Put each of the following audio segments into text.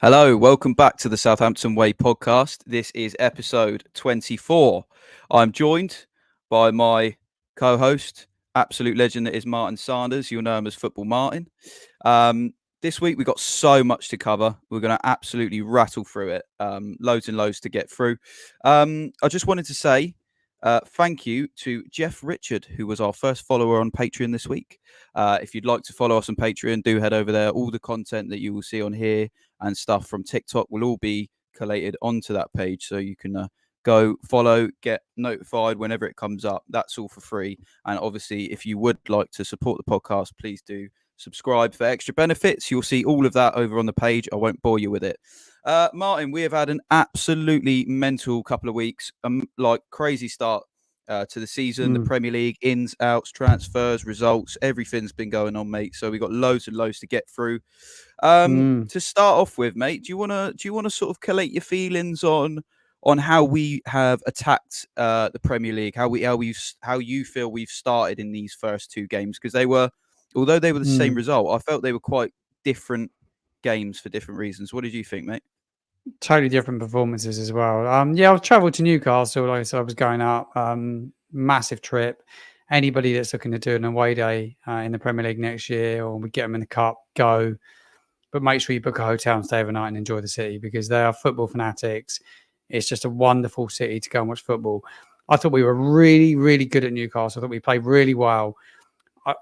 Hello, welcome back to the Southampton Way podcast. This is episode 24. I'm joined by my co-host, absolute legend that is Martin Sanders. You'll know him as Football Martin. This week we've got so much to cover. We're going to absolutely rattle through it. Loads and loads to get through. I just wanted to say thank you to Jeff Richard, who was our first follower on Patreon this week. If you'd like to follow us on Patreon, do head over there. All the content that you will see on here and stuff from TikTok will all be collated onto that page, so you can go follow, get notified whenever it comes up. That's all for free. And obviously, if you would like to support the podcast, please do subscribe for extra benefits. You'll see all of that over on the page. I won't bore you with it. Martin, we have had an absolutely mental couple of weeks, like crazy start to the season. The Premier League, ins, outs, transfers, results, everything's been going on, mate. So we got loads and loads to get through. To start off with, mate, do you wanna sort of collate your feelings on how we have attacked the Premier League, how you feel we've started in these first two games? Because although they were the same result, I felt they were quite different games for different reasons. What did you think, mate? Totally different performances as well. I've travelled to Newcastle. Like I said, I was going up. Massive trip. Anybody that's looking to do an away day in the Premier League next year, or we get them in the cup, go. But make sure you book a hotel and stay overnight and enjoy the city, because they are football fanatics. It's just a wonderful city to go and watch football. I thought we were really, really good at Newcastle. I thought we played really well.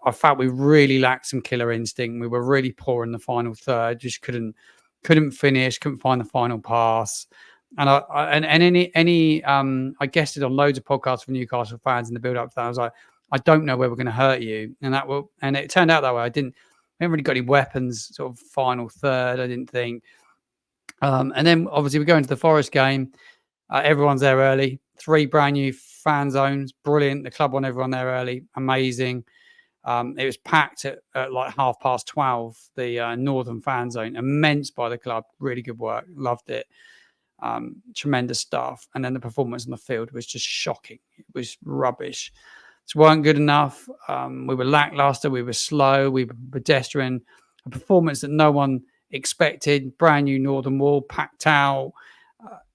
I felt we really lacked some killer instinct. We were really poor in the final third. Just couldn't finish, couldn't find the final pass. And I guessed it on loads of podcasts for Newcastle fans in the build up to that. I was like, I don't know where we're going to hurt you, and it turned out that way. I haven't really got any weapons. Sort of final third, I didn't think. And then obviously we go into the Forest game. Everyone's there early. 3 brand new fan zones, brilliant. The club want everyone there early, amazing. It was packed at like 12:30, the Northern fan zone, immense by the club, really good work, loved it, tremendous stuff. And then the performance on the field was just shocking. It was rubbish. It weren't good enough. We were lackluster, we were slow, we were pedestrian, a performance that no one expected. Brand new Northern wall, packed out.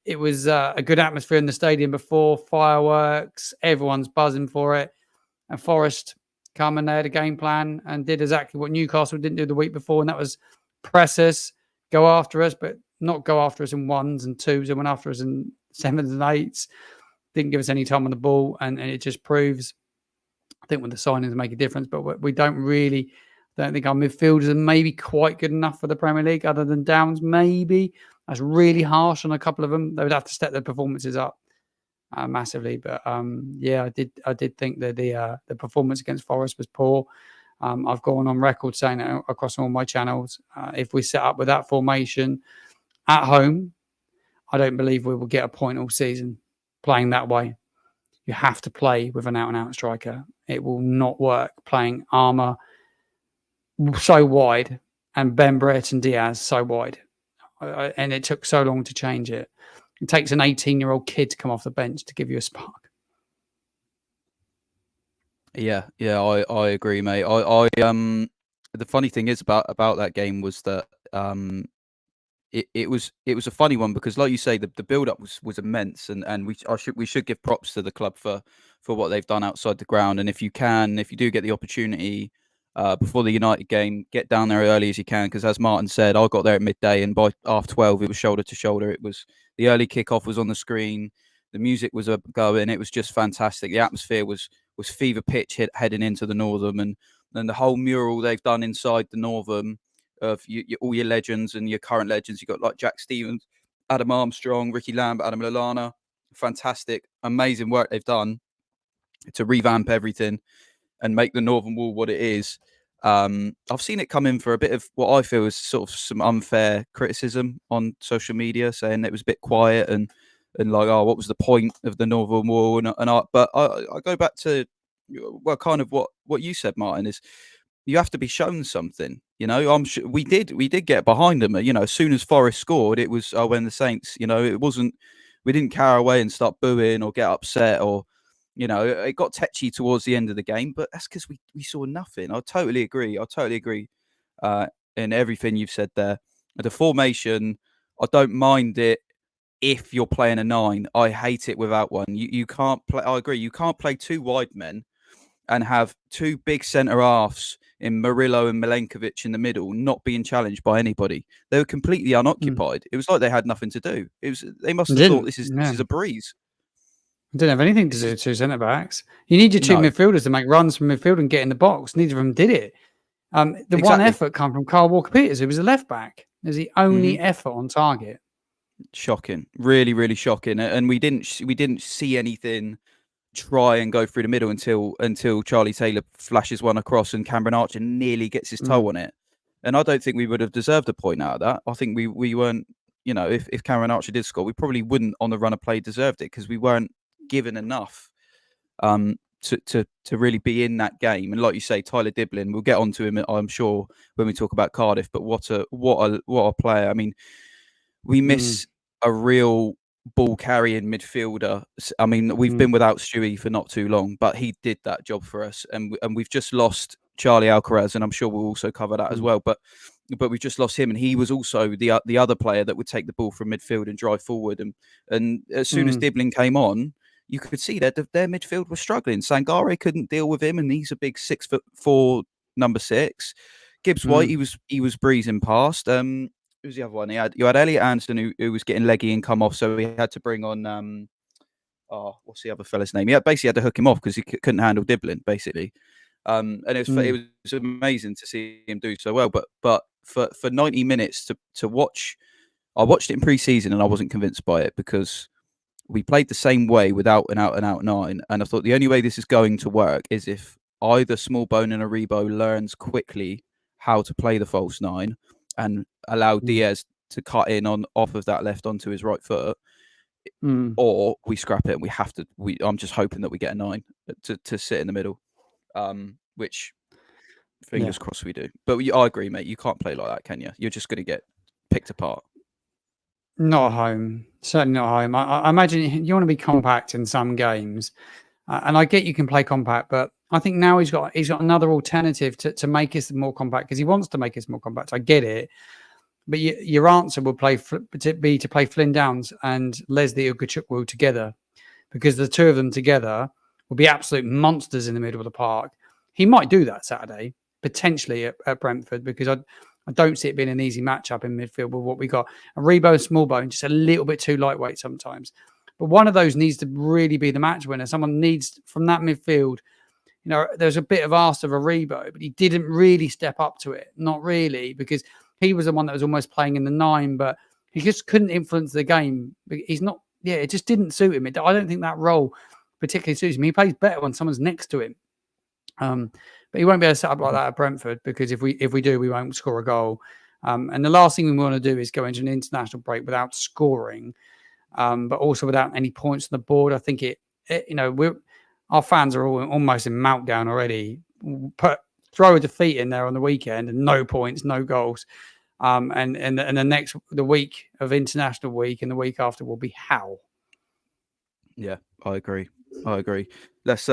It was a good atmosphere in the stadium before, fireworks, everyone's buzzing for it. And Forrest come and they had a game plan and did exactly what Newcastle didn't do the week before, and that was press us, go after us, but not go after us in 1s and 2s. They went after us in 7s and 8s. Didn't give us any time on the ball, and it just proves, I think, when the signings make a difference. But we don't think our midfielders are maybe quite good enough for the Premier League, other than Downs, maybe. That's really harsh on a couple of them. They would have to step their performances up massively. But I did think that the performance against Forest was poor. I've gone on record saying it across all my channels. If we set up with that formation at home, I don't believe we will get a point all season playing that way. You have to play with an out-and-out striker. It will not work playing Armour so wide and Ben Brett and Diaz so wide. And it took so long to change it. It takes an 18-year-old kid to come off the bench to give you a spark. Yeah, I agree, mate. The funny thing is about that game was that it was a funny one, because, like you say, the build up was immense, and we should give props to the club for what they've done outside the ground. And if you do get the opportunity before the United game, get down there early as you can, because, as Martin said, I got there at midday, and by 12:30 it was shoulder to shoulder. It was the early kickoff was on the screen, the music was going, it was just fantastic. The atmosphere was fever pitch heading into the Northern, and then the whole mural they've done inside the Northern of all your legends and your current legends. You got like Jack Stevens, Adam Armstrong, Ricky Lambert, Adam Lallana. Fantastic, amazing work they've done to revamp everything and make the Northern Wall what it is. I've seen it come in for a bit of what I feel is sort of some unfair criticism on social media, saying it was a bit quiet and like, oh, what was the point of the Northern Wall? But I go back to, well, kind of what you said, Martin, is you have to be shown something. You know, I'm sure we did get behind them. You know, as soon as Forrest scored, it was when the Saints. You know, we didn't carry away and start booing or get upset, or, you know, it got tetchy towards the end of the game. But that's because we saw nothing. I totally agree. In everything you've said there. The formation, I don't mind it if you're playing a 9. I hate it without one. You can't play. I agree. You can't play 2 wide men and have 2 big centre halves in Murillo and Milenkovic in the middle, not being challenged by anybody. They were completely unoccupied. It was like they had nothing to do. They must have thought this is a breeze. Didn't have anything to do with 2 centre backs. You need your 2 midfielders to make runs from midfield and get in the box. Neither of them did it. The one effort come from Kyle Walker-Peters, who was a left back. It was the only effort on target. Shocking, really, really shocking. And we didn't see anything try and go through the middle until Charlie Taylor flashes one across and Cameron Archer nearly gets his toe on it. And I don't think we would have deserved a point out of that. I think we weren't, if Cameron Archer did score, we probably wouldn't on the run of play deserved it, because we weren't given enough to really be in that game. And like you say, Tyler Diblin, we'll get onto him, I'm sure, when we talk about Cardiff. But what a player! I mean, we miss a real ball carrying midfielder. I mean, we've been without Stewie for not too long, but he did that job for us. And we've just lost Charlie Alcaraz, and I'm sure we'll also cover that as well. But we've just lost him, and he was also the other player that would take the ball from midfield and drive forward. And as soon as Diblin came on, you could see that their midfield was struggling. Sangare couldn't deal with him, and he's a big 6'4" number 6. Gibbs White, he was breezing past. Who's the other one? You had Elliot Anderson, who was getting leggy and come off, so he had to bring on what's the other fella's name? He basically had to hook him off because he couldn't handle Diblin, basically. And it was amazing to see him do so well. But for 90 minutes to watch, I watched it in pre-season and I wasn't convinced by it, because we played the same way without an out 9, and I thought the only way this is going to work is if either Smallbone and Aribo learns quickly how to play the false 9 and allow Diaz to cut in off of that left onto his right foot, or we scrap it and we have to. I'm just hoping that we get a 9 to sit in the middle, which fingers crossed we do. But I agree, mate. You can't play like that, can you? You're just going to get picked apart. Not at home. Certainly not at home. I imagine you want to be compact in some games, and I get you can play compact, but I think now he's got another alternative to make us more compact, because he wants to make us more compact. I get it, but your answer will be to play Flynn Downs and Leslie Ugochukwu together, because the two of them together will be absolute monsters in the middle of the park. He might do that Saturday, potentially at Brentford, because I don't see it being an easy matchup in midfield with what we got. And Rebo and Smallbone, just a little bit too lightweight sometimes. But one of those needs to really be the match winner. Someone needs, from that midfield, there's a bit of arse of a Rebo, but he didn't really step up to it. Not really, because he was the one that was almost playing in the 9, but he just couldn't influence the game. He's not, it just didn't suit him. I don't think that role particularly suits him. He plays better when someone's next to him. But he won't be able to set up like that at Brentford, because if we do, we won't score a goal. And the last thing we want to do is go into an international break without scoring, but also without any points on the board. I think our fans are all almost in meltdown already. Throw a defeat in there on the weekend and no points, no goals. And the week of international week and the week after will be hell. Yeah, I agree. Let's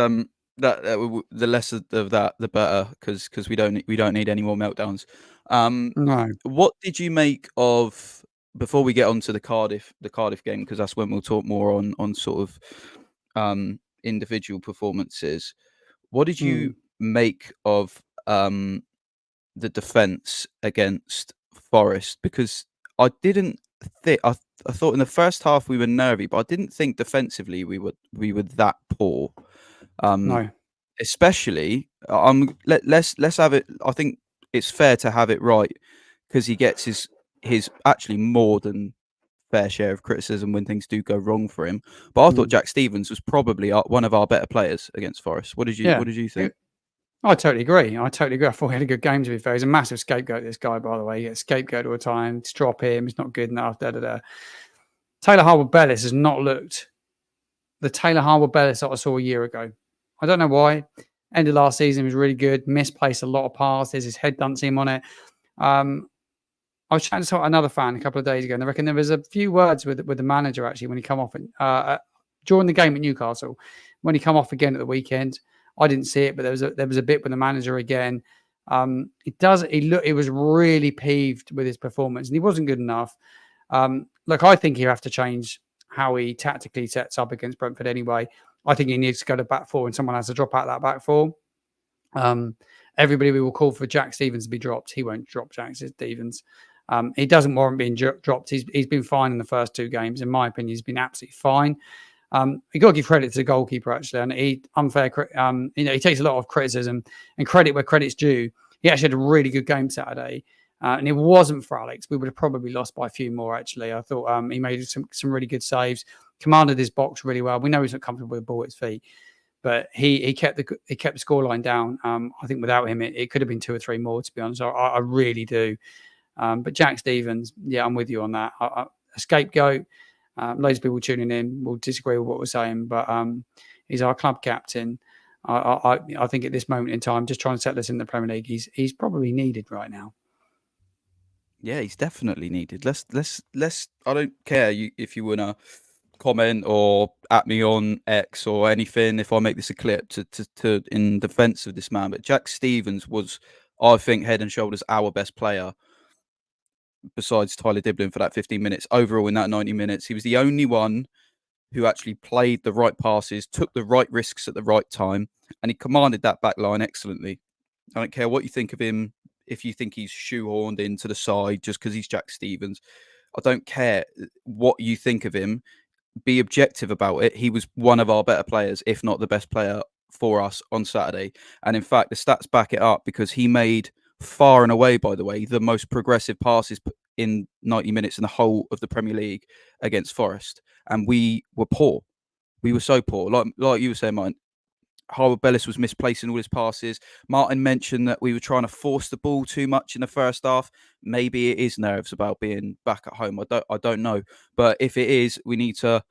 the less of that, the better, because we don't need any more meltdowns. No. What did you make of, before we get on to the Cardiff game, because that's when we'll talk more on sort of individual performances. What did you make of the defense against Forrest? Because I didn't think, I thought in the first half we were nervy, but I didn't think defensively we were that poor. No. Especially, let's have it. I think it's fair to have it right, because he gets his actually more than fair share of criticism when things do go wrong for him. But I thought Jack Stevens was probably one of our better players against Forrest. What did you think? I totally agree. I thought he had a good game, to be fair. He's a massive scapegoat, this guy, by the way. He gets scapegoat all the time. Just drop him. He's not good enough. Taylor Harwood-Bellis has not looked the Taylor Harwood-Bellis that I saw a year ago. I don't know why. End of last season, he was really good. Misplaced a lot of passes. His head doesn't seem on it. I was chatting to another fan a couple of days ago, and I reckon there was a few words with the manager, actually, when he come off during the game at Newcastle. When he come off again at the weekend, I didn't see it, but there was a bit with the manager again. He was really peeved with his performance, and he wasn't good enough. Look, I think he'll have to change how he tactically sets up against Brentford anyway. I think he needs to go to back four and someone has to drop out that back four. Everybody will call for Jack Stevens to be dropped. He won't drop Jack Stevens. He doesn't warrant being dropped. He's been fine in the first 2 games. In my opinion, he's been absolutely fine. You got to give credit to the goalkeeper actually, and he he takes a lot of criticism and credit where credit's due. He actually had a really good game Saturday, and it wasn't for Alex, we would have probably lost by a few more. Actually, I thought he made some really good saves, commanded his box really well. We know he's not comfortable with the ball at his feet, but he kept the scoreline down. I think without him, it could have been 2 or 3 more. To be honest, I really do. But Jack Stevens, yeah, I'm with you on that. A scapegoat. Loads of people tuning in will disagree with what we're saying, but he's our club captain. I think at this moment in time, just trying to settle us in the Premier League, he's probably needed right now. Yeah, he's definitely needed. Let's. I don't care if you wanna comment or at me on X or anything. If I make this a clip to in defence of this man, but Jack Stevens was, I think, head and shoulders our best player besides Tyler Diblin for that 15 minutes overall in that 90 minutes. He was the only one who actually played the right passes, took the right risks at the right time, and he commanded that back line excellently. I don't care what you think of him, if you think he's shoehorned into the side just because he's Jack Stevens. I don't care what you think of him. Be objective about it. He was one of our better players, if not the best player for us on Saturday. And in fact, the stats back it up because he made far and away, by the way, the most progressive passes in 90 minutes in the whole of the Premier League against Forrest. And we were poor. We were so poor. Like you were saying, Martin, Harwood Bellis was misplacing all his passes. Martin mentioned that we were trying to force the ball too much in the first half. Maybe it is nerves about being back at home. I don't know. But if it is, we need to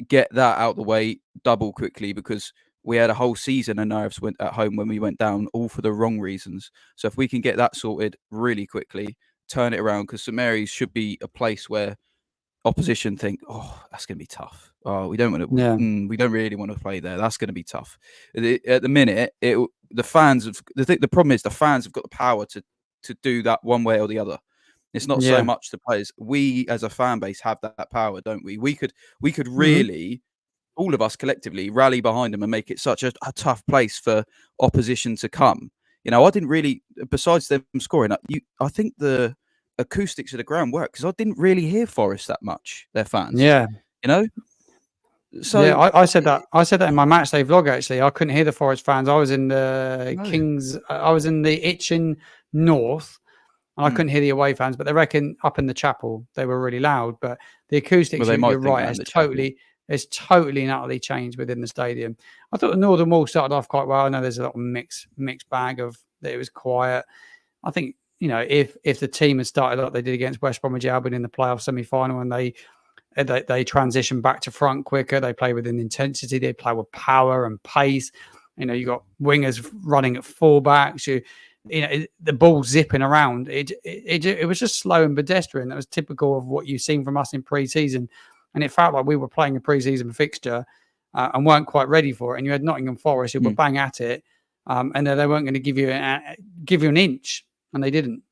get that out the way double quickly because we had a whole season of nerves went at home when we went down, all for the wrong reasons. So if we can get that sorted really quickly, turn it around, because St Mary's should be a place where opposition think, oh, that's going to be tough. Oh, we don't want to. Yeah. We don't really want to play there. That's going to be tough. At the minute, the fans have the problem is the fans have got the power to do that one way or the other. It's not so much the players. We as a fan base have that power, don't we? We could really, all of us collectively, rally behind them and make it such a tough place for opposition to come. You know, I didn't really, besides them scoring, I think the acoustics of the ground work because I didn't really hear Forrest that much. Their fans, Yeah, you know. So yeah, I said that. I said that in my matchday vlog. Actually, I couldn't hear the Forest fans. I was in the Kings. I was in the Itchen North, and I couldn't hear the away fans. But they reckon up in the chapel they were really loud. But the acoustics, you're right, it's totally and utterly changed within the stadium. I thought the Northern Wall started off quite well. I know there's a lot of mixed bag of that. It was quiet. I think, you know, if the team had started like they did against West Bromwich Albion in the playoff semi-final and they transition back to front quicker, they play with an intensity, they play with power and pace. You know, you got wingers running at fullbacks. The ball zipping around. It was just slow and pedestrian. That was typical of what you've seen from us in pre-season, and it felt like we were playing a pre-season fixture and weren't quite ready for it. And you had Nottingham Forest who were bang at it, and they weren't going to give you an inch, and they didn't.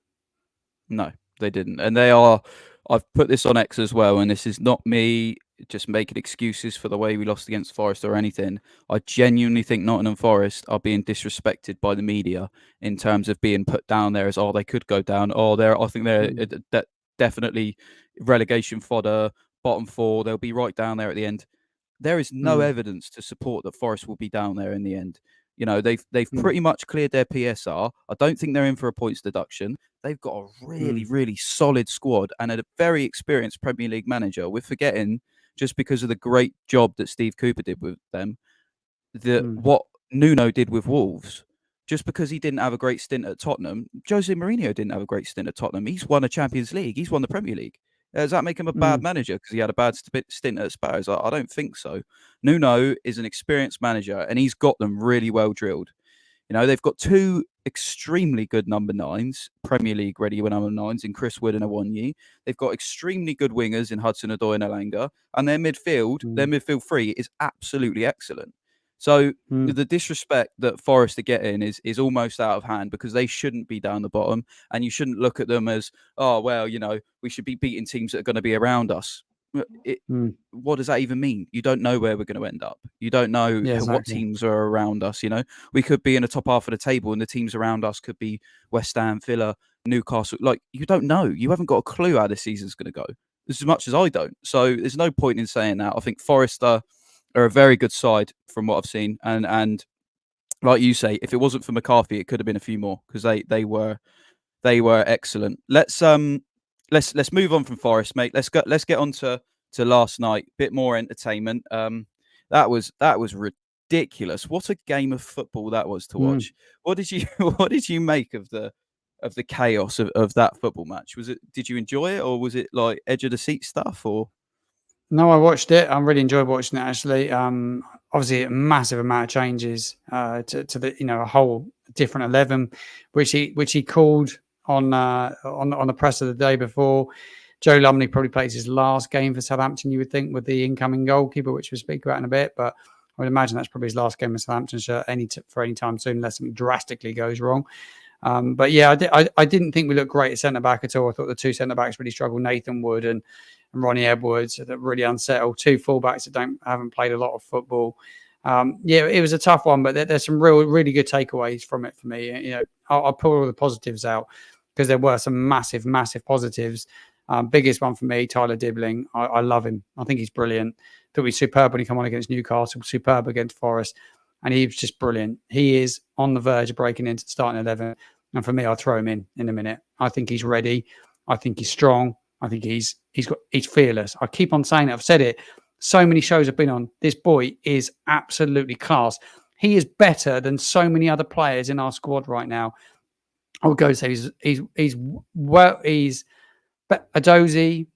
No, they didn't, and they are. I've put this on X as well, and this is not me just making excuses for the way we lost against Forest or anything. I genuinely think Nottingham Forest are being disrespected by the media in terms of being put down there as, oh, they could go down. Oh, I think they're definitely relegation fodder, bottom 4. They'll be right down there at the end. There is no evidence to support that Forest will be down there in the end. You know, they've pretty much cleared their PSR. I don't think they're in for a points deduction. They've got a really, really solid squad and a very experienced Premier League manager. We're forgetting, just because of the great job that Steve Cooper did with them, what Nuno did with Wolves. Just because he didn't have a great stint at Tottenham, Jose Mourinho didn't have a great stint at Tottenham. He's won a Champions League. He's won the Premier League. Does that make him a bad manager because he had a bad stint at Spurs? I don't think so. Nuno is an experienced manager and he's got them really well drilled. You know, they've got 2 extremely good number 9s, Premier League ready number 9s in Chris Wood and Awoniyi. They've got extremely good wingers in Hudson-Odoi and Elanga. And their midfield 3 is absolutely excellent. So the disrespect that Forrest are getting is almost out of hand, because they shouldn't be down the bottom, and you shouldn't look at them as, oh well, we should be beating teams that are going to be around us. What does that even mean? You don't know where we're going to end up. You don't know what teams are around us. We could be in the top half of the table, and the teams around us could be West Ham, Villa, Newcastle. Like, you don't know. You haven't got a clue how this season's going to go, as much as I don't. So there's no point in saying that. I think Forrest are a very good side from what I've seen, and like you say, if it wasn't for McCarthy, it could have been a few more, because they were excellent. Let's move on from Forest, mate. Let's get on to last night. Bit more entertainment. That was ridiculous. What a game of football that was to watch. What did you make of the chaos of that football match? Did you enjoy it, or was it like edge of the seat stuff, or? No, I watched it. I really enjoyed watching it, actually. Obviously, a massive amount of changes to the a whole different 11, which he called on the press of the day before. Joe Lumley probably plays his last game for Southampton, you would think, with the incoming goalkeeper, which we'll speak about in a bit. But I would imagine that's probably his last game with Southampton for any time soon, unless something drastically goes wrong. But yeah, I didn't think we looked great at centre back at all. I thought the two centre backs really struggled. Nathan Wood and Ronnie Edwards, that really unsettled. Two fullbacks that haven't played a lot of football. Yeah, it was a tough one, but there's some really good takeaways from it for me. I'll pull all the positives out, because there were some massive positives. Biggest one for me, Tyler Dibbling. I love him. I think he's brilliant. Thought he was superb when he came on against Newcastle, superb against Forrest, and he was just brilliant. He is on the verge of breaking into the starting 11, and for me, I'll throw him in a minute. I think he's ready. I think he's strong. I think he's fearless. I keep on saying it. I've said it. So many shows I've been on. This boy is absolutely class. He is better than so many other players in our squad right now. I would go to say he's Adozie.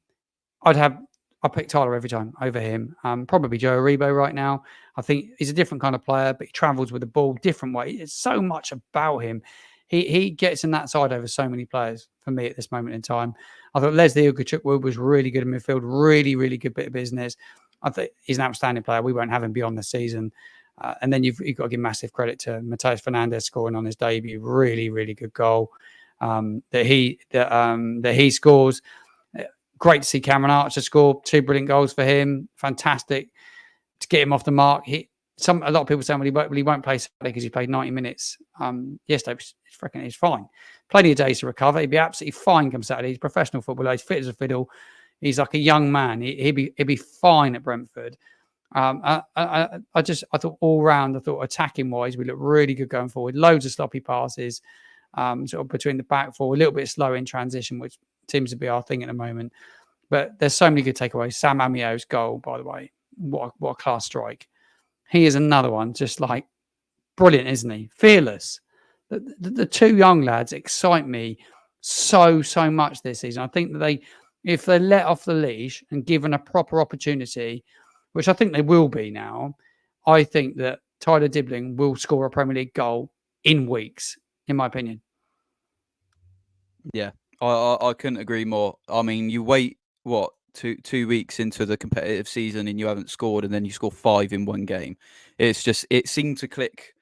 I'll pick Tyler every time over him. Probably Joe Aribo right now. I think he's a different kind of player, but he travels with the ball different way. It's so much about him. He gets in that side over so many players for me at this moment in time. I thought Leslie Ugochukwu was really good in midfield, really, really good bit of business. I think he's an outstanding player. We won't have him beyond the season. And then you've got to give massive credit to Mateus Fernandez scoring on his debut. Really, really good goal that he scores. Great to see Cameron Archer score 2 brilliant goals for him. Fantastic to get him off the mark. A lot of people saying, well, he won't play Saturday because he played 90 minutes yesterday. He's fine. Plenty of days to recover. He'd be absolutely fine come Saturday. He's a professional footballer. He's fit as a fiddle. He's like a young man. He'd be fine at Brentford. I thought all round, attacking wise, we looked really good going forward. Loads of sloppy passes, sort of between the back four, a little bit slow in transition, which seems to be our thing at the moment. But there's so many good takeaways. Sam Amio's goal, by the way, what a class strike. He is another one, just like brilliant, isn't he? Fearless. The two young lads excite me so much this season. I think that if they're let off the leash and given a proper opportunity, which I think they will be now, I think that Tyler Dibbling will score a Premier League goal in weeks, in my opinion. Yeah, I couldn't agree more. I mean, you wait, 2 weeks into the competitive season and you haven't scored, and then you score 5 in one game. It seemed to click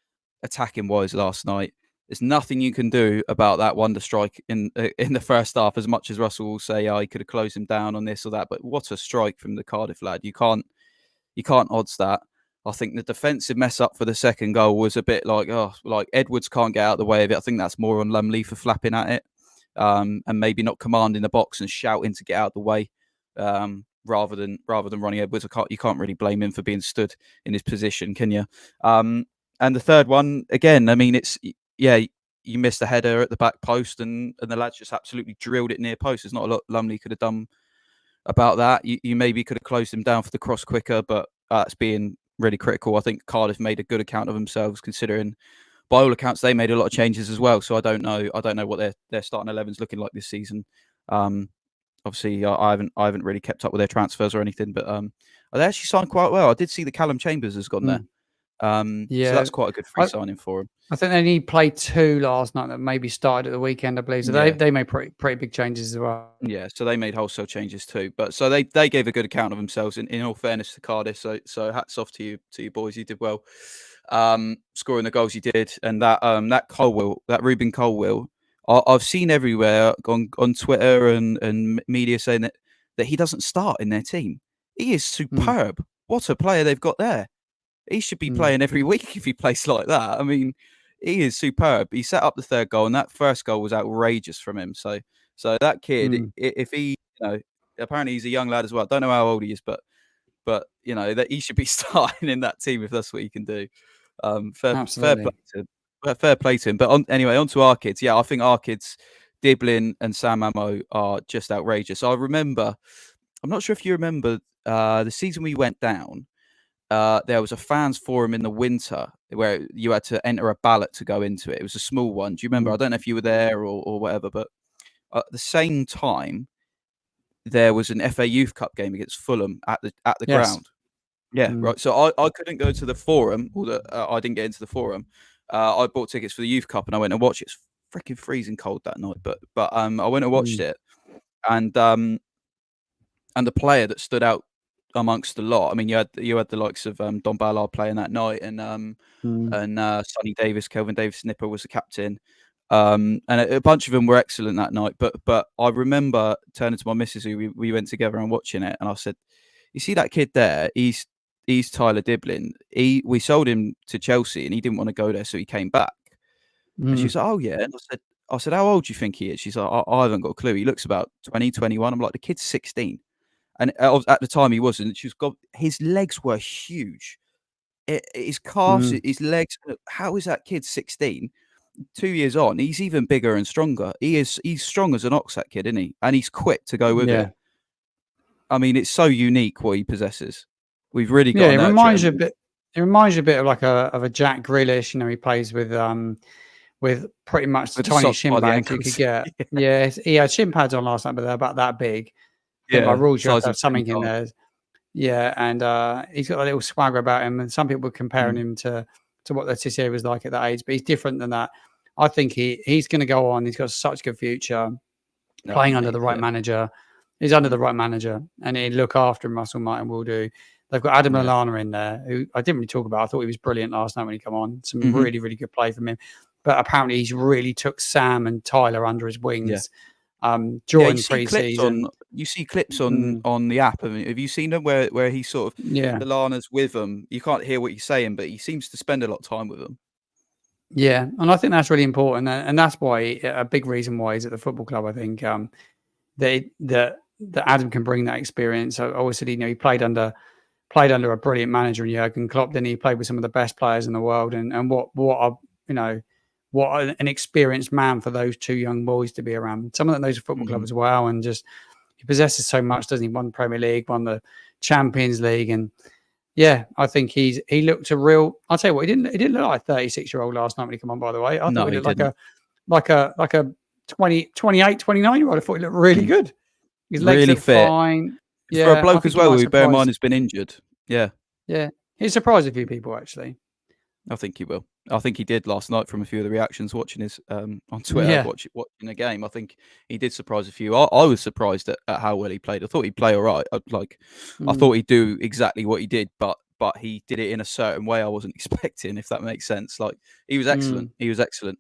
attacking wise last night. There's nothing you can do about that wonder strike in the first half, as much as Russell will say, he could have closed him down on this or that. But what a strike from the Cardiff lad. You can't odds that. I think the defensive mess up for the second goal was a bit like Edwards can't get out of the way of it. I think that's more on Lumley for flapping at it, and maybe not commanding the box and shouting to get out of the way, rather than Ronnie Edwards. You can't really blame him for being stood in his position, can you? And the third one, again, I mean, you missed a header at the back post, and the lads just absolutely drilled it near post. There's not a lot Lumley could have done about that. You maybe could have closed him down for the cross quicker, but that's being really critical. I think Cardiff made a good account of themselves, considering by all accounts they made a lot of changes as well. So I don't know what their starting 11's looking like this season. Obviously, I haven't really kept up with their transfers or anything, but they actually signed quite well. I did see the Callum Chambers has gone there. So that's quite a good free signing for him. I think they only played 2 last night that maybe started at the weekend, I believe. So they made pretty big changes as well. Yeah, so they made wholesale changes too. But so they gave a good account of themselves in all fairness to Cardiff. So hats off to you boys. You did well. scoring the goals he did, and that Colwill, that Ruben Colwill, I've seen everywhere on Twitter and media saying that he doesn't start in their team. He is superb. What a player they've got there. He should be playing every week if he plays like that. I mean, he is superb. He set up the third goal, and that first goal was outrageous from him. So that kid, if he, apparently he's a young lad as well. I don't know how old he is, but that he should be starting in that team if that's what he can do. Fair play to him. But anyway, on to our kids. Yeah, I think our kids, Diblin and Sam Ammo, are just outrageous. I remember, I'm not sure if you remember the season we went down. There was a fans forum in the winter where you had to enter a ballot to go into it. It was a small one. Do you remember? I don't know if you were there or whatever, but at the same time, there was an FA Youth Cup game against Fulham at the ground. Yeah, right. So I couldn't go to the forum, or I didn't get into the forum. I bought tickets for the Youth Cup and I went and watched it. It's freaking freezing cold that night, but I went and watched it, and the player that stood out amongst the lot. I mean, you had the likes of Don Ballard playing that night, and Sonny Davis, Kelvin Davis Nipper was the captain, and a bunch of them were excellent that night. But I remember turning to my missus, who we went together and watching it, and I said, "You see that kid there? He's Tyler Diblin. We sold him to Chelsea, and he didn't want to go there, so he came back." And she's like, "Oh yeah." And I said, "How old do you think he is?" She's like, I haven't got a clue. He looks about 20, 21. I'm like, the kid's 16. And at the time he wasn't. His legs were huge. His calves, his legs. How is that kid 16? 2 years on, he's even bigger and stronger. He's strong as an ox, that kid, isn't he? And he's quick to go with it. I mean, it's so unique what he possesses. We've really got. It reminds you a bit. It reminds you a bit of like a Jack Grealish. He plays with pretty much the tiny shin pads you could get. Yeah, he had shin pads on last night, but they're about that big. Yeah, by rules, you have to have something in there. Yeah, and he's got a little swagger about him, and some people were comparing him to what Letitia was like at that age, but he's different than that. I think he's going to go on. He's got such a good future playing under the right manager. He's under the right manager, and he'll look after him. Russell Martin will do. They've got Adam Lallana in there, who I didn't really talk about. I thought he was brilliant last night when he came on. Some really, really good play from him. But apparently he's really took Sam and Tyler under his wings during pre-season. You see clips on the app. Have you seen them where he sort of Lallana's with them? You can't hear what he's saying, but he seems to spend a lot of time with them. Yeah, and I think that's really important, and that's why a big reason why he's at the football club. I think that Adam can bring that experience. I always said he played under a brilliant manager in Jurgen Klopp. Then he played with some of the best players in the world, and what an experienced man for those two young boys to be around. Someone that knows a football club as well, and just he possesses so much, doesn't he? Won the Premier League, won the Champions League, and I think he looked a real. I'll tell you what, he didn't look like a 36-year-old last night when he came on. By the way, I thought he looked like a 28, 29-year-old. I thought he looked really good. His legs really look fit. Fine. For a bloke as well, who bear in mind has been injured. Yeah. He surprised a few people actually. I think he will. I think he did last night from a few of the reactions watching his on Twitter, watching the game. I think he did surprise a few. I was surprised at how well he played. I thought he'd play all right. I thought he'd do exactly what he did, but he did it in a certain way I wasn't expecting, if that makes sense. Like, he was excellent. He was excellent.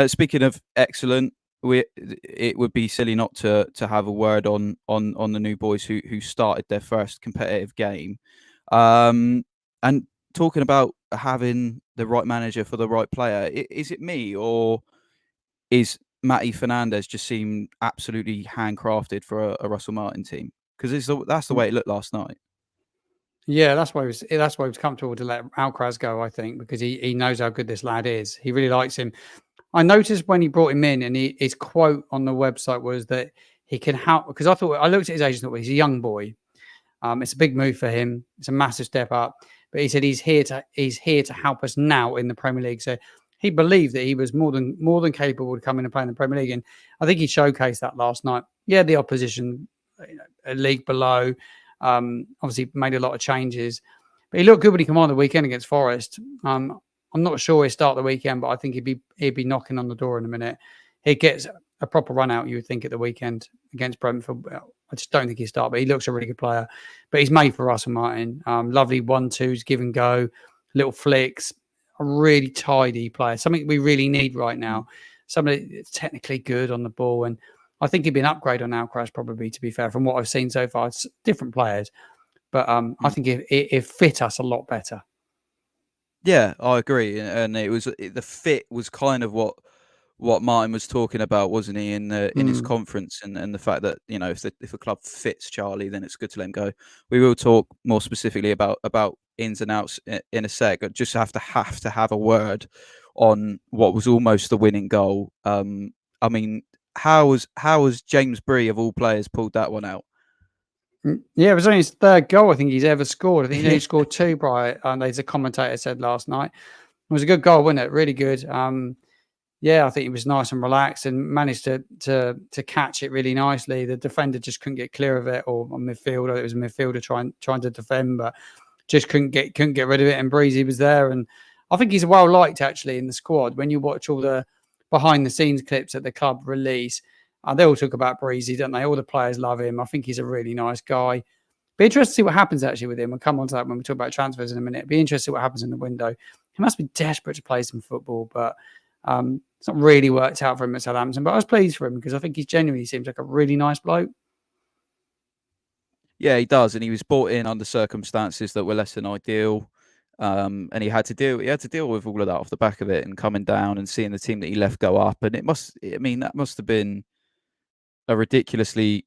Speaking of excellent, it would be silly not to have a word on the new boys who started their first competitive game. And talking about having the right manager for the right player, is it me, or is Matty Fernandez just seem absolutely handcrafted for a Russell Martin team? Because that's the way it looked last night. Yeah, that's why he was comfortable to let Alcaraz go, I think, because he knows how good this lad is. He really likes him. I noticed when he brought him in, and his quote on the website was that he can help, because I looked at his age and thought, well, he's a young boy. It's a big move for him. It's a massive step up. But he said he's here to help us now in the Premier League. So he believed that he was more than capable of coming and playing in the Premier League. And I think he showcased that last night. Yeah, the opposition, a league below, obviously made a lot of changes. But he looked good when he came on the weekend against Forrest. I'm not sure he'll start the weekend, but I think he'd be knocking on the door in a minute. He gets a proper run out, you would think, at the weekend against Brentford. I just don't think he'll start, but he looks a really good player. But he's made for Russell Martin. Lovely 1-2s, give and go. little flicks, a really tidy player, something we really need right now. Somebody that's technically good on the ball, and I think he'd be an upgrade on Alcaraz probably, to be fair, from what I've seen so far. It's different players, but I think it fit us a lot better. Yeah, I agree, and the fit was kind of what Martin was talking about, wasn't he, in his conference, and the fact that, you know, if a club fits Charlie, then it's good to let him go. We will talk more specifically about ins and outs in a sec. I just have to have a word on what was almost the winning goal. I mean, how was James Bree, of all players, pulled that one out? Yeah, it was only his third goal I think he's ever scored. I think he Yeah. only scored 2, Brian, as a commentator said last night. It was a good goal, wasn't it? Really good. Yeah, I think he was nice and relaxed and managed to catch it really nicely. The defender just couldn't get clear of it, or a midfielder. It was a midfielder trying to defend, but just couldn't get rid of it. And Breezy was there, and I think he's well liked actually in the squad. When you watch all the behind the scenes clips that the club release, they all talk about Breezy, don't they? All the players love him. I think he's a really nice guy. Be interested to see what happens actually with him. We'll come on to that when we talk about transfers in a minute. Be interested to see what happens in the window. He must be desperate to play some football, but it's not really worked out for him at Southampton. But I was pleased for him because I think he genuinely seems like a really nice bloke. Yeah, he does, and he was brought in under circumstances that were less than ideal, and he had to deal with all of that off the back of it, and coming down and seeing the team that he left go up, and that must have been a ridiculously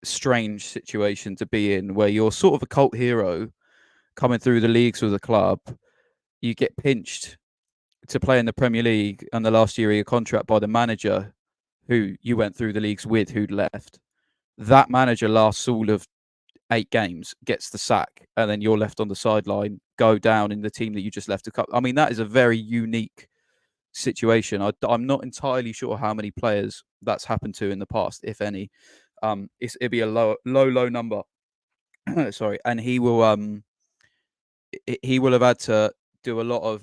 strange situation to be in, where you're sort of a cult hero coming through the leagues with the club, you get pinched to play in the Premier League on the last year of your contract by the manager who you went through the leagues with, who'd left. That manager lasts all of 8 games, gets the sack, and then you're left on the sideline, go down in the team that you just left a cup. I mean, that is a very unique situation. I'm not entirely sure how many players that's happened to in the past, if any. It'd be a low number. Sorry, and he will have had to do a lot of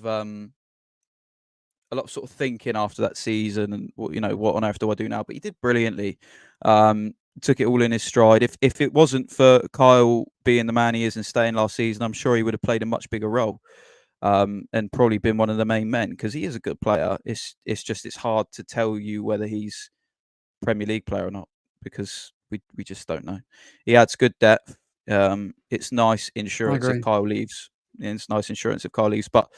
sort of thinking after that season, and what on earth do I do now? But he did brilliantly. Took it all in his stride. If it wasn't for Kyle being the man he is and staying last season, I'm sure he would have played a much bigger role, and probably been one of the main men, because he is a good player. It's hard to tell you whether he's a Premier League player or not, because we just don't know. He adds good depth. It's nice insurance if Kyle leaves. It's nice insurance if Kyle leaves, but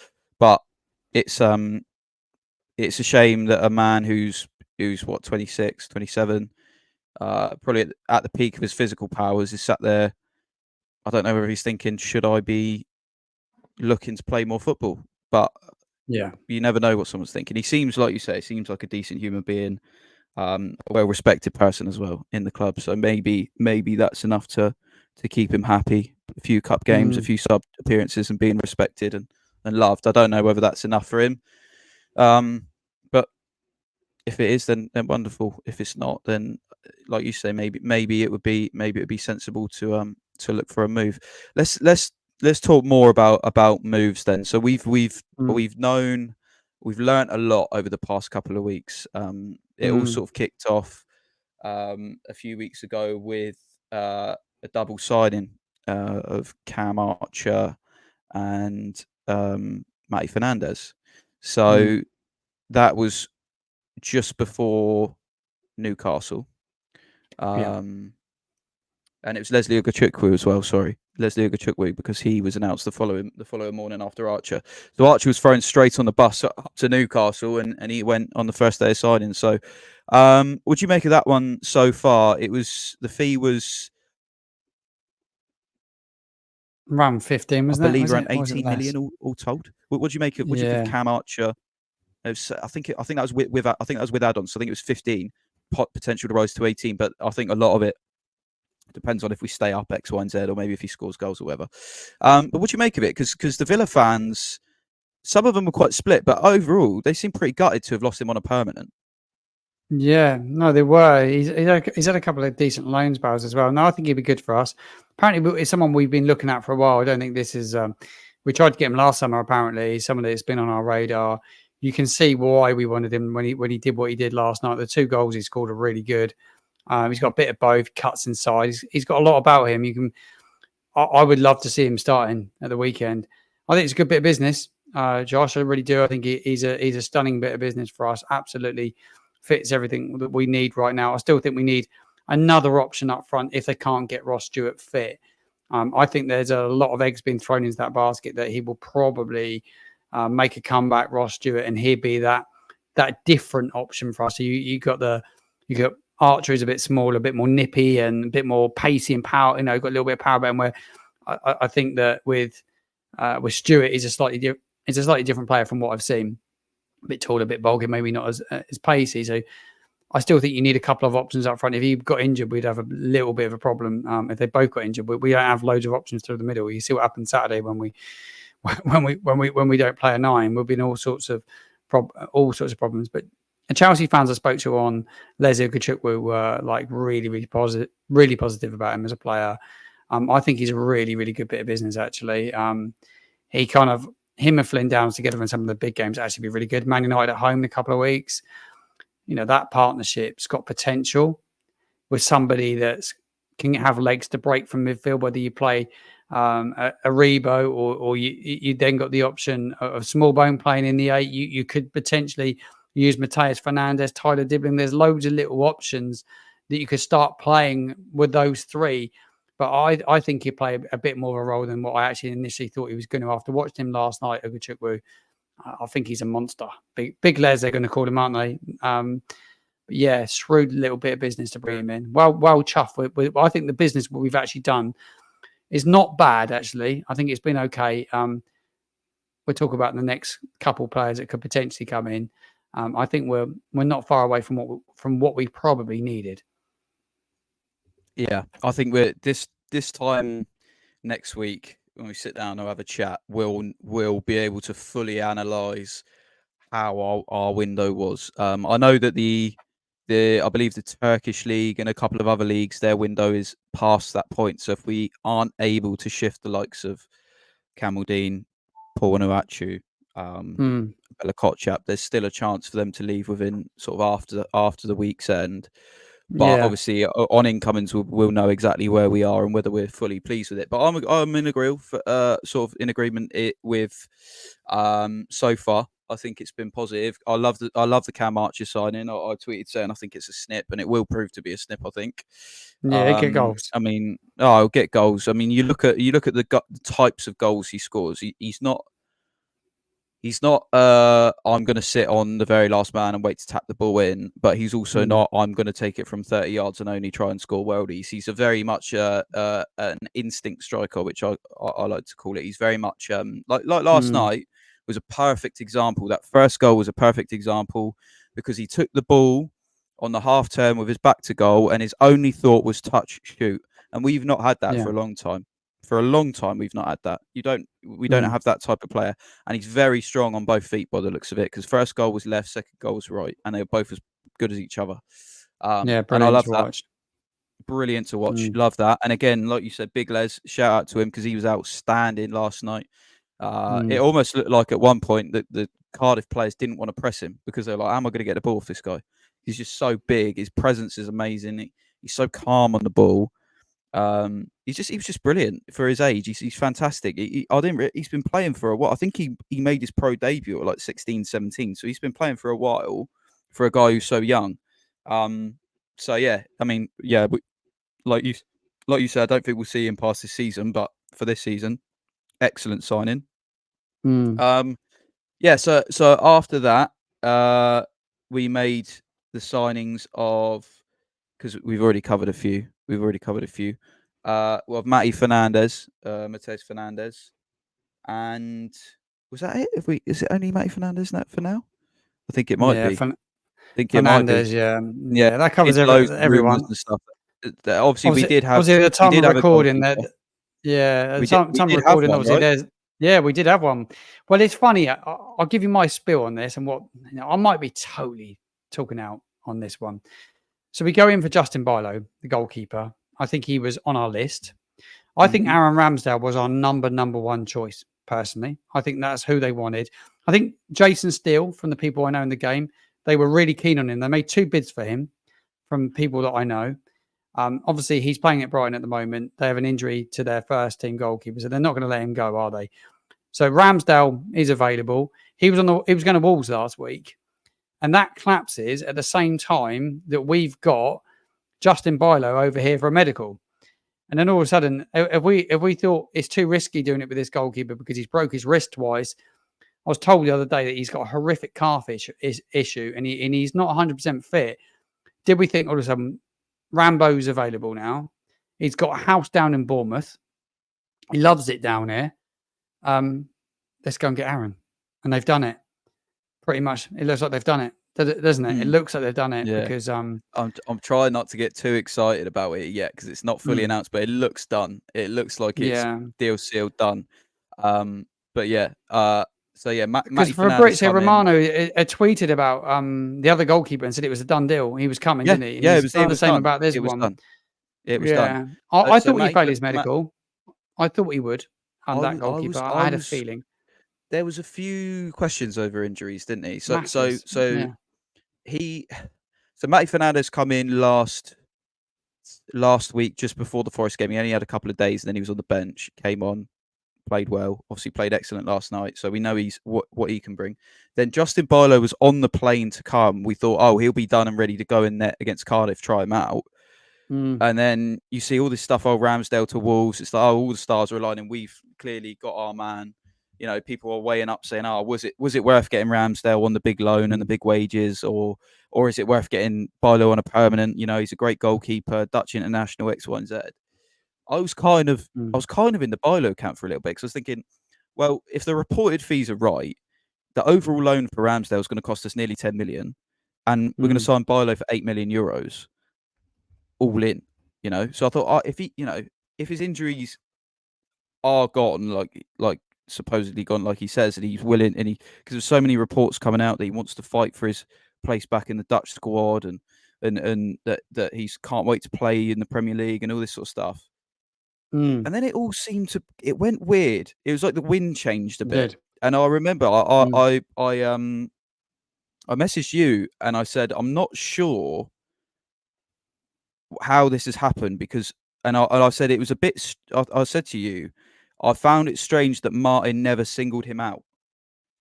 it's a shame that a man who's what, 26, 27, probably at the peak of his physical powers, is sat there. I don't know whether he's thinking, should I be looking to play more football? But yeah, you never know what someone's thinking. He seems, like you say, seems like a decent human being, a well-respected person as well in the club. So maybe that's enough to keep him happy. A few cup games, a few sub appearances, and being respected and loved. I don't know whether that's enough for him. But if it is, then wonderful. If it's not, then, like you say, maybe it would be sensible to look for a move. Let's talk more about moves then. So we've learned a lot over the past couple of weeks. It all sort of kicked off a few weeks ago with a double signing of Cam Archer and Matty Fernandez. So that was just before Newcastle. And it was Leslie Ugachukwu as well. Sorry, Leslie Ugachukwu, because he was announced the following morning after Archer. So Archer was thrown straight on the bus up to Newcastle, and he went on the first day of signing. So, what do you make of that one so far? The fee was around 15, wasn't it? I believe around 18 million all told. What do you make of? What do you think of Cam Archer? I think that was with add-ons. So I think it was 15, potential to rise to 18. But I think a lot of it depends on if we stay up X, Y, and Z, or maybe if he scores goals or whatever. But what do you make of it? Because the Villa fans, some of them were quite split, but overall they seem pretty gutted to have lost him on a permanent. Yeah, no, they were. He's had a couple of decent loan spells as well. No, I think he'd be good for us. Apparently, it's someone we've been looking at for a while. I don't think this is. We tried to get him last summer. Apparently, someone that's been on our radar. You can see why we wanted him when he did what he did last night. The 2 goals he scored are really good. He's got a bit of both, cuts inside. He's got a lot about him. I would love to see him starting at the weekend. I think it's a good bit of business, Josh. I really do. I think he's a stunning bit of business for us. Absolutely fits everything that we need right now. I still think we need another option up front if they can't get Ross Stewart fit. I think there's a lot of eggs being thrown into that basket that he will probably make a comeback, Ross Stewart, and he'd be that different option for us. So you got Archer is a bit smaller, a bit more nippy, and a bit more pacey and power. Got a little bit of power about him. Where I think that with Stewart, he's a slightly different player from what I've seen. A bit taller, a bit bulky, maybe not as pacey. So I still think you need a couple of options up front. If he got injured, we'd have a little bit of a problem. If they both got injured, we don't have loads of options through the middle. You see what happened Saturday when we don't play a 9, we'll be in all sorts of problems. But Chelsea fans I spoke to on Leslie Kachukwu were like really positive about him as a player. I think he's a really, really good bit of business, actually. He kind of, him and Flynn Downs together in some of the big games actually be really good. Man United at home in a couple of weeks. That partnership's got potential with somebody that can have legs to break from midfield, whether you play a Rebo or you then got the option of Smallbone playing in the 8. You could potentially use Mateus Fernandes, Tyler Dibling. There's loads of little options that you could start playing with those 3. But I think he'll play a bit more of a role than what I actually initially thought he was going to. After watching him last night, Ogachukwu, I think he's a monster. Big Les, they're going to call him, aren't they? But yeah, shrewd little bit of business to bring him in. Well chuffed. I think the business what we've actually done is not bad, actually. I think it's been okay. We'll talk about the next couple players that could potentially come in. I think we're not far away from what we probably needed. Yeah, I think we're this time next week when we sit down and have a chat, we'll be able to fully analyse how our window was. I know that I believe the Turkish league and a couple of other leagues, their window is past that point. So if we aren't able to shift the likes of Kamaldeen, Paul Onuachu, Bella Kotchap, there's still a chance for them to leave within sort of after the week's end. But obviously, on incomings, we'll know exactly where we are and whether we're fully pleased with it. But I'm in agreement with so far. I think it's been positive. I love the Cam Archer signing. I tweeted saying I think it's a snip, and it will prove to be a snip. I think. Yeah, get goals. I mean, I'll get goals. I mean, you look at the types of goals he scores. He's not. I'm going to sit on the very last man and wait to tap the ball in, but he's also not. I'm going to take it from 30 yards and only try and score worldies. He's a very much an instinct striker, which I like to call it. He's very much like last night was a perfect example. That first goal was a perfect example because he took the ball on the half turn with his back to goal, and his only thought was touch, shoot. And we've not had that for a long time. For a long time, we've not had that. We don't have that type of player, and he's very strong on both feet by the looks of it. Because first goal was left, second goal was right, and they were both as good as each other. Brilliant and I love to that. watch. Brilliant to watch. Love that. And again, like you said, Big Les, shout out to him because he was outstanding last night. It almost looked like at one point that the Cardiff players didn't want to press him because they're like, "How am I going to get the ball off this guy? He's just so big. His presence is amazing. He's so calm on the ball." He was just brilliant for his age. He's fantastic. He's been playing for a while. I think he made his pro debut at like 16, 17. So he's been playing for a while for a guy who's so young. So yeah, I mean, yeah, like you said, I don't think we'll see him past this season, but for this season, excellent signing. Yeah. So after that, we made the signings of, because we've already covered a few. Well, Matty Fernandes, Mateus Fernandes, and was that it? Is it only Matty Fernandes for now? I think it might be. I think it might be. Yeah, that covers everyone. And stuff. Obviously, we did have. Obviously, at the time of recording, that we recording, one, obviously, right? we did have one. Well, it's funny. I'll give you my spill on this, and I might be totally talking out on this one. So we go in for Justin Bilo, the goalkeeper. I think he was on our list. I think Aaron Ramsdale was our number one choice, personally. I think that's who they wanted. I think Jason Steele, from the people I know in the game, they were really keen on him. They made 2 bids for him from people that I know. Obviously, he's playing at Brighton at the moment. They have an injury to their first team goalkeeper, so they're not going to let him go, are they? So Ramsdale is available. He was going to Wolves last week, and that collapses at the same time that we've got Justin Bilo over here for a medical. And then all of a sudden, if we thought it's too risky doing it with this goalkeeper because he's broke his wrist twice. I was told the other day that he's got a horrific calf issue and he's not 100% fit. Did we think all of a sudden Rambo's available now? He's got a house down in Bournemouth. He loves it down here. Let's go and get Aaron. And they've done it. Pretty much. It looks like they've done it, doesn't it? It looks like they've done it because I'm trying not to get too excited about it yet because it's not fully announced, but it looks done. It looks like it's deal sealed done. But yeah. So yeah, because Fabrizio Romano tweeted about the other goalkeeper and said it was a done deal. He was coming, didn't he? And it was the same done. about this it was one. Done. It was done. I thought he failed his medical. I thought he would. That goalkeeper. I had a feeling. There was a few questions over injuries, didn't he? So Matty Fernandez come in last week just before the Forest game. He only had a couple of days, and then he was on the bench. Came on, played well. Obviously, played excellent last night. So we know he's what he can bring. Then Justin Bilo was on the plane to come. We thought, oh, he'll be done and ready to go in net against Cardiff. Try him out. And then you see all this stuff. Oh, Ramsdale to Wolves. It's like, oh, all the stars are aligning. We've clearly got our man. You know, people are weighing up saying, oh, was it worth getting Ramsdale on the big loan and the big wages, or is it worth getting Bilo on a permanent? You know, he's a great goalkeeper, Dutch international, X, Y, and Z. I was kind of in the Bilo camp for a little bit because I was thinking, well, if the reported fees are right, the overall loan for Ramsdale is going to cost us nearly 10 million, and we're going to sign Bilo for 8 million euros, all in. You know, so I thought if his injuries are gone, like supposedly gone, like he says, and he's willing, and because there's so many reports coming out that he wants to fight for his place back in the Dutch squad, and that he can't wait to play in the Premier League and all this sort of stuff. And then it all it went weird. It was like the wind changed a bit. And I remember I messaged you and I said, I'm not sure how this has happened because, and I said it was a bit, I said to you, I found it strange that Martin never singled him out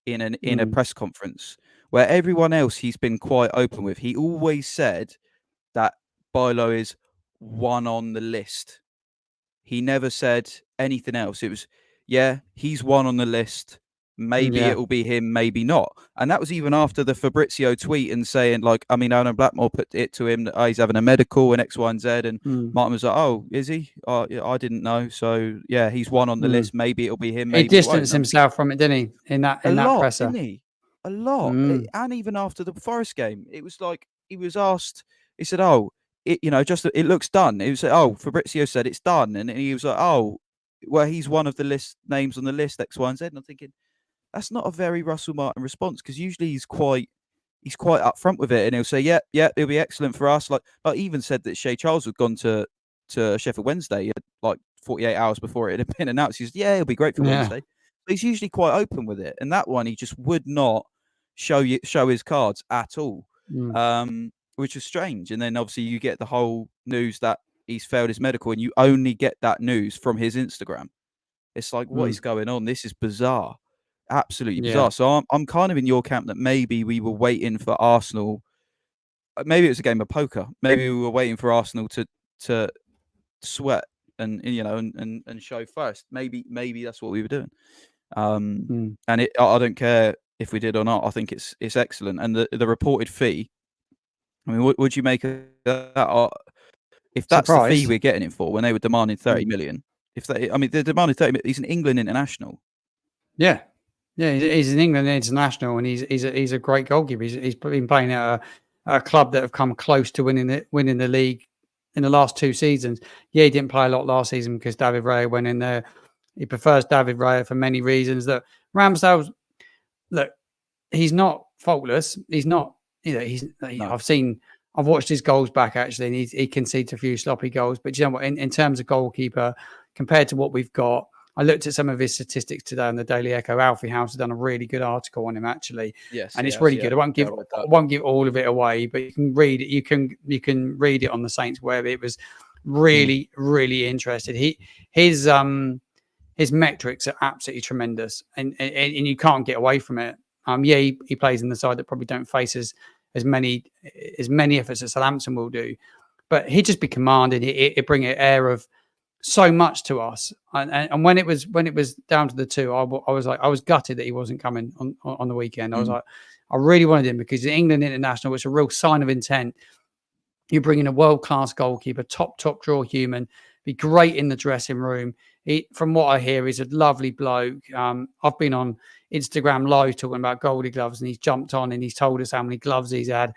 in a press conference where everyone else he's been quite open with. He always said that Bilo is one on the list. He never said anything else. It was, he's one on the list. Maybe it'll be him, maybe not. And that was even after the Fabrizio tweet and saying, Alan Blackmore put it to him that he's having a medical and X, Y, and Z. And Martin was like, oh, is he? I didn't know. So, he's one on the list. Maybe it'll be him. Maybe he distanced himself from it, didn't he? In that presser. Didn't he? A lot. And even after the Forest game, it was like he was asked, he said, oh, it looks done. It was, oh, Fabrizio said it's done. And he was like, oh, well, he's one of the names on the list, X, Y, and Z. And I'm thinking, that's not a very Russell Martin response because usually he's quite upfront with it, and he'll say, "Yeah, it'll be excellent for us." Like even said that Shea Charles had gone to Sheffield Wednesday like 48 hours before it had been announced. He said, "Yeah, it'll be great for Wednesday." But he's usually quite open with it, and that one he just would not show his cards at all, which is strange. And then obviously you get the whole news that he's failed his medical, and you only get that news from his Instagram. It's like, what is going on? This is bizarre. Absolutely bizarre. So I'm kind of in your camp that maybe we were waiting for Arsenal. Maybe it was a game of poker. Maybe we were waiting for Arsenal to sweat and show first. Maybe that's what we were doing. And I don't care if we did or not. I think it's excellent. And the reported fee. I mean, what would you make of that? If that's the fee we're getting it for, when they were demanding 30 million. They're demanding 30 million. He's an England international. Yeah. Yeah, he's an England international, and he's a great goalkeeper. He's been playing at a club that have come close to winning the league in the last 2 seasons. Yeah, he didn't play a lot last season because David Raya went in there. He prefers David Raya for many reasons. That Ramsdale's, look, he's not faultless. He's not. I've watched his goals back actually, and he concedes a few sloppy goals. But you know what? In terms of goalkeeper, compared to what we've got. I looked at some of his statistics today on the Daily Echo. Alfie House has done a really good article on him, actually. Yes, and it's really good. I won't give all of it away, but you can read it. You can read it on the Saints web. It was really, really interesting. his metrics are absolutely tremendous, and you can't get away from it. Yeah, he plays in the side that probably don't face as many efforts as Southampton will do, but he'd just be commanding. He'd bring an air of so much to us. And when it was down to the two, I was gutted that he wasn't coming on the weekend. I was like, I really wanted him because the England international was a real sign of intent. You bring in a world-class goalkeeper, top draw human, be great in the dressing room. From what I hear, he's a lovely bloke. I've been on Instagram Live talking about Goldie gloves, and he's jumped on and he's told us how many gloves he's had.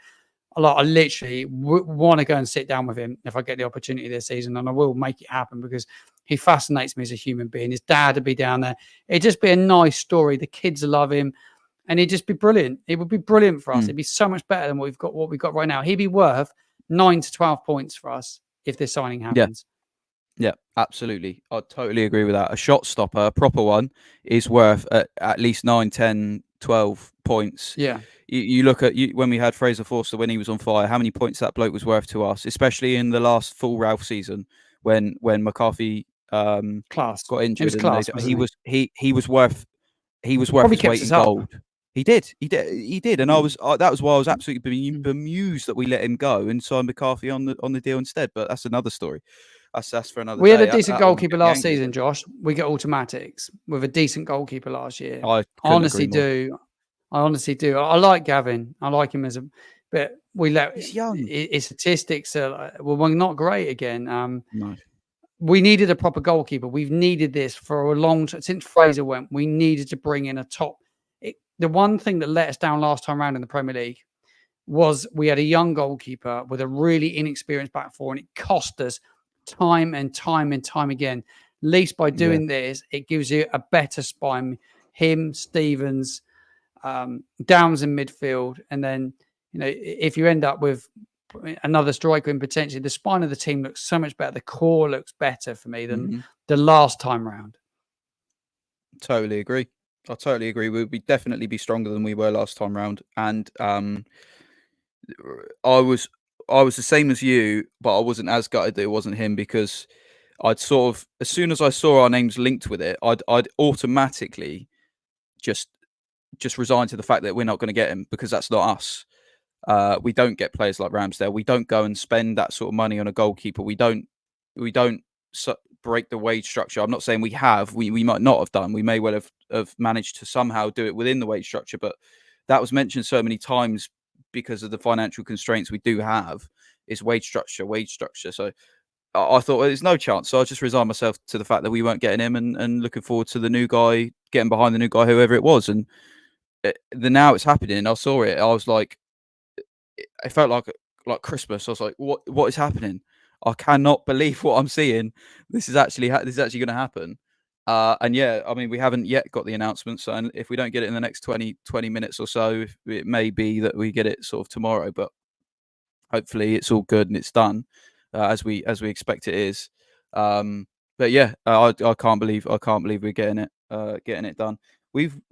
I literally want to go and sit down with him if I get the opportunity this season, and I will make it happen because he fascinates me as a human being. His dad would be down there. It'd just be a nice story. The kids love him, and he'd just be brilliant. It would be brilliant for us. It'd be so much better than what we've got right now. He'd be worth 9 to 12 points for us if this signing happens. Yeah, absolutely. I totally agree with that. A shot stopper, a proper one, is worth at least 9, 10, 12 points. Yeah. You look at when we had Fraser Forster when he was on fire, how many points that bloke was worth to us, especially in the last full Ralph season when McCarthy got injured. He was worth Probably his weight in gold. He did, and that was why I was absolutely bemused that we let him go and signed McCarthy on the deal instead. But that's another story. That's for another day. We had a decent goalkeeper last season, Josh. We get automatics with a decent goalkeeper last year. I honestly do. I like Gavin. I like him but he's young. His statistics are not great again. No. We needed a proper goalkeeper. We've needed this for a long time since Fraser went. We needed to bring in a top. The one thing that let us down last time around in the Premier League was we had a young goalkeeper with a really inexperienced back four, and it cost us time and time again. At least by doing this, it gives you a better spine. Him, Stevens, Downs in midfield, and then if you end up with another striker and potentially the spine of the team looks so much better. The core looks better for me than the last time round. Totally agree. I totally agree. We'll definitely be stronger than we were last time round, and I was the same as you, but I wasn't as gutted that it wasn't him because I'd sort of, as soon as I saw our names linked with it, I'd automatically just resign to the fact that we're not going to get him because that's not us. We don't get players like Ramsdale. We don't go and spend that sort of money on a goalkeeper. We don't break the wage structure. I'm not saying we have. We might not have done. We may well have managed to somehow do it within the wage structure, but that was mentioned so many times because of the financial constraints we do have. Is wage structure. So I thought there's no chance. So I just resigned myself to the fact that we weren't getting him and looking forward to the new guy, getting behind the new guy, whoever it was. And now it's happening. I saw it. I was like, it felt like Christmas. I was like, what is happening? I cannot believe what I'm seeing. This is actually going to happen. And yeah, I mean, we haven't yet got the announcement. So and if we don't get it in the next 20 minutes or so, it may be that we get it sort of tomorrow. But hopefully it's all good and it's done as we expect it is. But yeah, I can't believe we're getting it done.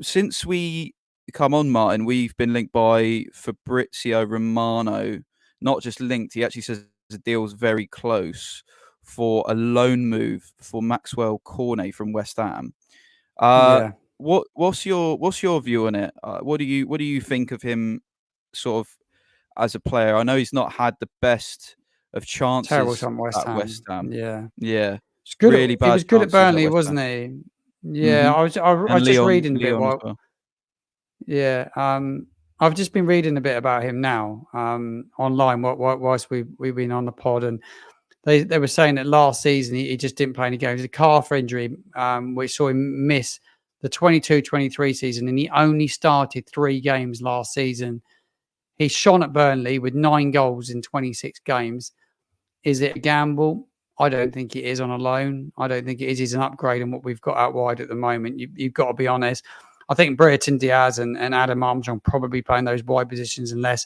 Since we come on, Martin, we've been linked by Fabrizio Romano. Not just linked, he actually says the deal's very close for a loan move for Maxwell Cornet from West Ham. What's your view on it? What do you think of him sort of as a player? I know he's not had the best of chances at West Ham. Yeah. It's good. Really bad. He was good at Burnley, wasn't he? Yeah, I was just reading a bit. Well. Yeah, I've just been reading a bit about him now online whilst we've been on the pod, and they were saying that last season he just didn't play any games. A calf injury, which saw him miss the 22-23 season, and he only started 3 games last season. He shone at Burnley with 9 goals in 26 games. Is it a gamble? I don't think it is on a loan. I don't think it is. He's an upgrade on what we've got out wide at the moment. You've got to be honest. I think Brereton Diaz and Adam Armstrong probably playing those wide positions unless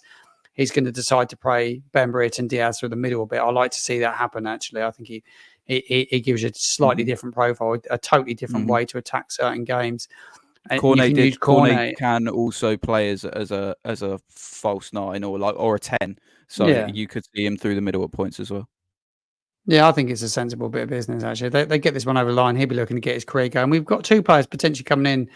he's going to decide to play Ben Brereton Diaz through the middle a bit. I like to see that happen, actually. I think he gives you a slightly different profile, a totally different way to attack certain games. Cornet can also play as a false 9 or a 10. So you could see him through the middle at points as well. Yeah, I think it's a sensible bit of business, actually. They get this one over the line. He'll be looking to get his career going. We've got 2 players potentially coming in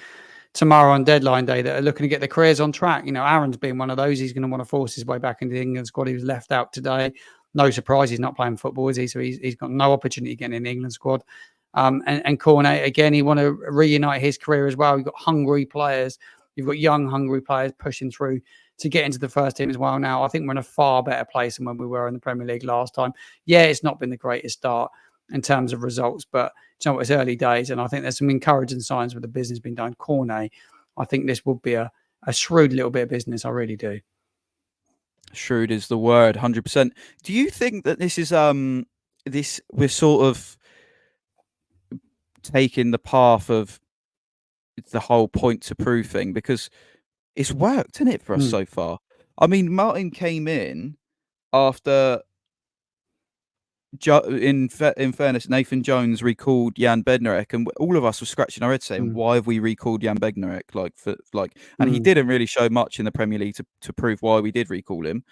tomorrow on deadline day that are looking to get their careers on track. Aaron's been one of those. He's going to want to force his way back into the England squad. He was left out today. No surprise, he's not playing football, is he? So he's got no opportunity getting in the England squad. And Cornet, again, he want to reunite his career as well. You've got hungry players. You've got young, hungry players pushing through to get into the first team as well now. I think we're in a far better place than when we were in the Premier League last time. Yeah, it's not been the greatest start in terms of results, but it's early days, and I think there's some encouraging signs with the business being done. Cornet, I think this will be a shrewd little bit of business. I really do. Shrewd is the word, 100%. Do you think that this is we're sort of taking the path of the whole point to prove thing, because it's worked, isn't it, for us so far? I mean, Martin came in after in fairness, Nathan Jones recalled Jan Bednarek, and all of us were scratching our heads saying, why have we recalled Jan Bednarek? And he didn't really show much in the Premier League to prove why we did recall him.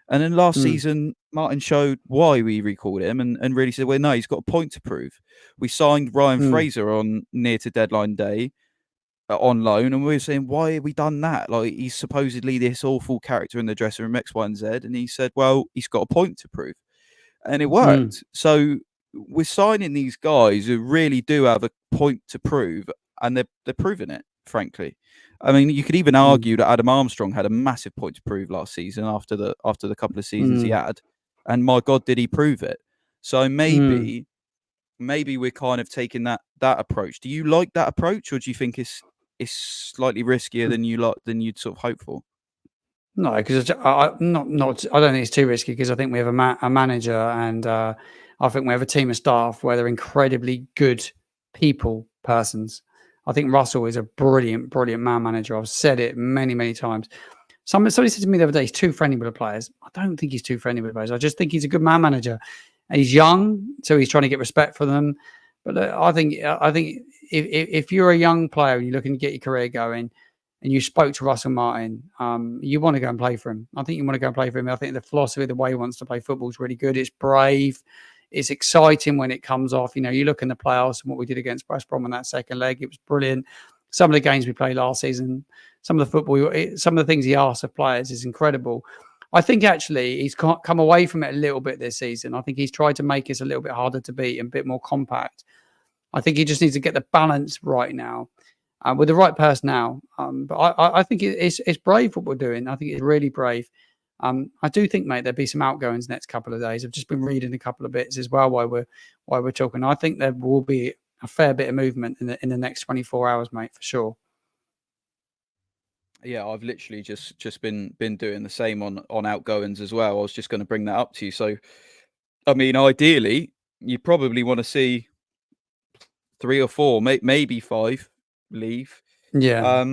And then last season, Martin showed why we recalled him and really said, well, no, he's got a point to prove. We signed Ryan Fraser on near to deadline day on loan, and we were saying, why have we done that? Like, he's supposedly this awful character in the dressing room, X, Y, and Z. And he said, well, he's got a point to prove. And it worked. So we're signing these guys who really do have a point to prove, and they're proving it, frankly. I mean, you could even argue that Adam Armstrong had a massive point to prove last season after the couple of seasons he had, and my God, did he prove it? So maybe we're kind of taking that approach. Do you like that approach, or do you think it's slightly riskier than you'd sort of hope for? No, because I don't think it's too risky, because I think we have a manager, and I think we have a team of staff where they're incredibly good persons. I think Russell is a brilliant man manager. I've said it many, many times. Somebody said to me the other day, he's too friendly with the players. I don't think he's too friendly with the players. I just think he's a good man manager. And he's young, so he's trying to get respect for them. But I think if you're a young player and you're looking to get your career going, and you spoke to Russell Martin, you want to go and play for him. I think you want to go and play for him. I think the philosophy, the way he wants to play football is really good. It's brave. It's exciting when it comes off. You look in the playoffs and what we did against West Brom in that second leg, it was brilliant. Some of the games we played last season, some of the things he asks of players is incredible. I think actually he's come away from it a little bit this season. I think he's tried to make us a little bit harder to beat and a bit more compact. I think he just needs to get the balance right now. With the right personnel. But I think it's brave what we're doing. I think it's really brave. I do think, mate, there'll be some outgoings next couple of days. I've just been reading a couple of bits as well while we're talking. I think there will be a fair bit of movement in the next 24 hours, mate, for sure. Yeah, I've literally just been doing the same on outgoings as well. I was just going to bring that up to you. So, I mean, ideally, you probably want to see 3 or 4, maybe 5 leave. Yeah. I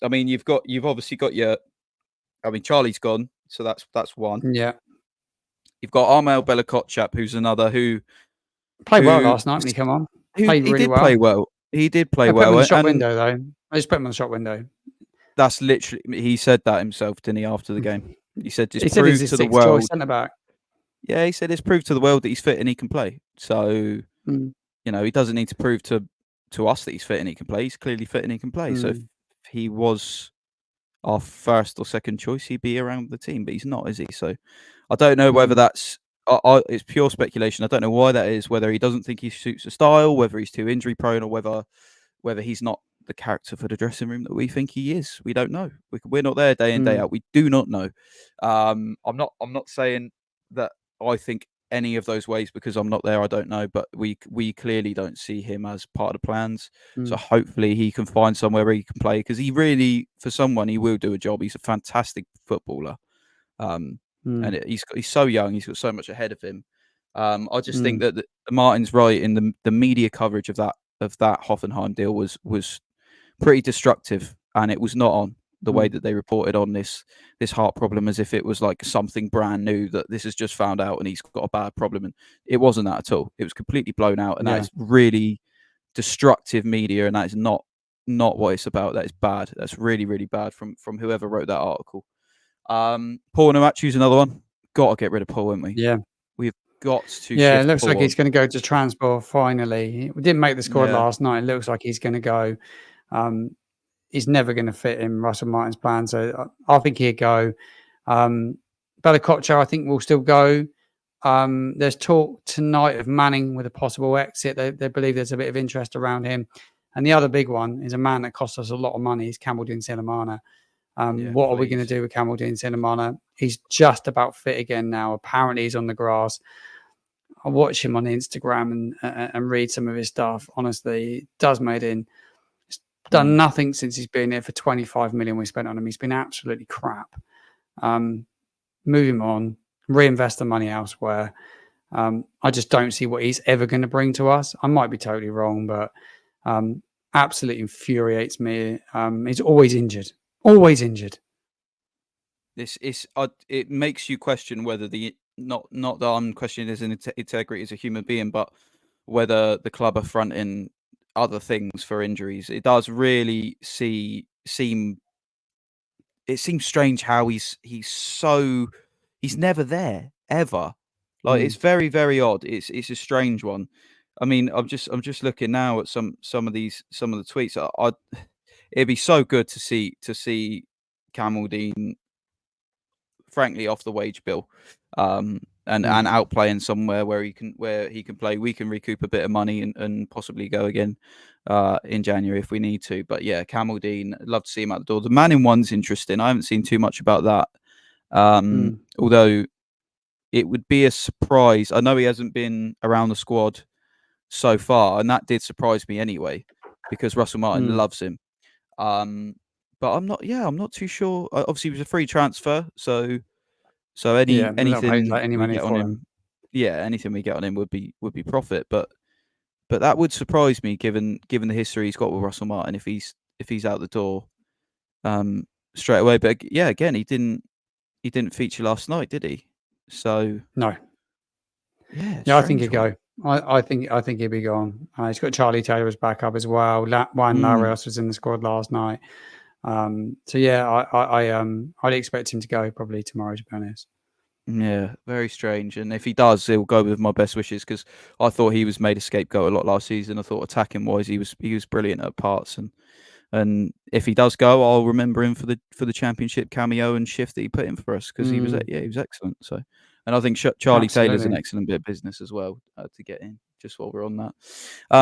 mean, you've obviously got Charlie's gone, so that's one. Yeah. You've got Armel Bella-Kotchap, who's another who played well last night when he came on. Played really well. Play well. He did play well. Put him in the shop window, though. I just put him on the shop window. That's literally, he said that himself, didn't he, after the game? He said it's proved to the world. Centre-back. Yeah, he said it's proved to the world that he's fit and he can play. So, he doesn't need to prove to us that he's fit and he can play. He's clearly fit and he can play. So if he was our first or second choice, he'd be around the team, but he's not, is he? So I don't know whether that's it's pure speculation. I don't know why that is, whether he doesn't think he suits the style, whether he's too injury prone, or whether he's not the character for the dressing room that we think he is. We don't know. We're not there day in, day out. We do not know. I'm not saying that I think any of those ways, because I'm not there. I don't know, but we clearly don't see him as part of the plans. So hopefully he can find somewhere where he can play, because he really, for someone, he will do a job. He's a fantastic footballer, and he's so young. He's got so much ahead of him. I just think that Martin's right in the media coverage of that Hoffenheim deal was pretty destructive, and it was not on the way that they reported on this heart problem, as if it was like something brand new, that this has just found out and he's got a bad problem. And it wasn't that at all. It was completely blown out, and that is really destructive media, and that is not what it's about. That is bad. That's really, really bad from whoever wrote that article. Paul Nuachu's another one. Got to get rid of Paul, haven't we? Yeah. got to Yeah, it shift looks like forward. he's going to go to transport finally. He didn't make the squad Yeah, last night. It looks like he's going to go. He's never going to fit in Russell Martin's plan, so I think he'd go. Bella I think, will still go. There's talk tonight of Manning with a possible exit. They believe there's a bit of interest around him. And the other big one is a man that cost us a lot of money. Is Camaldine Silamana. yeah, What are we going to please. do with Camaldine Silamana? He's just about fit again now. Apparently, he's on the grass. I watch him on Instagram and read some of his stuff. Honestly, he does made in. He's done nothing since he's been here for 25 million we spent on him. He's been absolutely crap. Move him on, reinvest the money elsewhere. I just don't see what he's ever going to bring to us. I might be totally wrong, but absolutely infuriates me. He's always injured. Always injured. It makes you question whether not that I'm questioning his integrity as a human being, but whether the club are fronting other things for injuries. It does really seem. It seems strange how he's never there ever. Like it's very, very odd. It's a strange one. I mean, I'm just looking now at some of the tweets. It'd be so good to see Camaldine, frankly, off the wage bill, and out playing somewhere where he can play. We can recoup a bit of money and possibly go again in January if we need to. But yeah, Camaldine, I'd love to see him out the door. The Manning one's interesting. I haven't seen too much about that. Although it would be a surprise. I know he hasn't been around the squad so far, and that did surprise me anyway, because Russell Martin loves him. But I'm not too sure. Obviously, it was a free transfer, so anything any we money get on for him, anything we get on him would be profit. But that would surprise me, given the history he's got with Russell Martin, if he's out the door straight away. But yeah, again, he didn't feature last night, did he? So No. Yeah, I think he'd one. go. I think he'd be gone. He's got Charlie Taylor as backup as well. Juan Larios was in the squad last night. So yeah, I'd expect him to go probably tomorrow, to be honest. Yeah, very strange. And if he does, he'll go with my best wishes, because I thought he was made a scapegoat a lot last season. I thought attacking wise, he was brilliant at parts, and if he does go, I'll remember him for the championship cameo and shift that he put in for us, because he was excellent. So, and I think Charlie Taylor's an excellent bit of business as well to get in. Just while we're on that,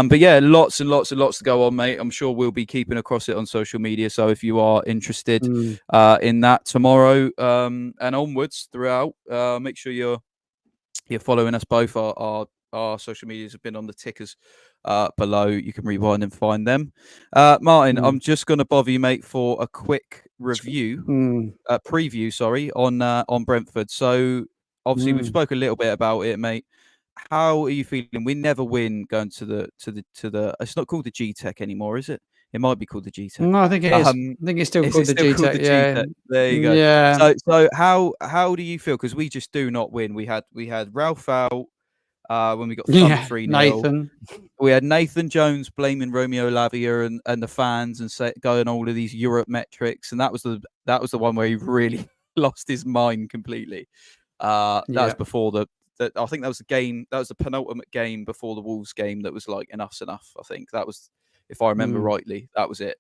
but yeah, lots and lots and lots to go on, mate. I'm sure we'll be keeping across it on social media. So if you are interested in that tomorrow and onwards throughout, make sure you're following us both. Our social medias have been on the tickers below. You can rewind and find them. Martin, I'm just going to bother you, mate, for a quick preview. Sorry, on Brentford. So obviously we've spoken a little bit about it, mate. How are you feeling? We never win going to the. It's not called the G-Tech anymore, is it? It might be called the G-Tech. No, I think it is. I think it's still called the G-Tech. Yeah. There you go. Yeah. So how do you feel? Because we just do not win. We had Ralph out when we got thumped 3-0. Nathan. We had Nathan Jones blaming Romeo Lavia and the fans and going all of these Europe metrics, and that was the one where he really lost his mind completely. That was before I think that was the game. That was the penultimate game before the Wolves game. That was like enough's enough. I think that was, if I remember rightly, that was it.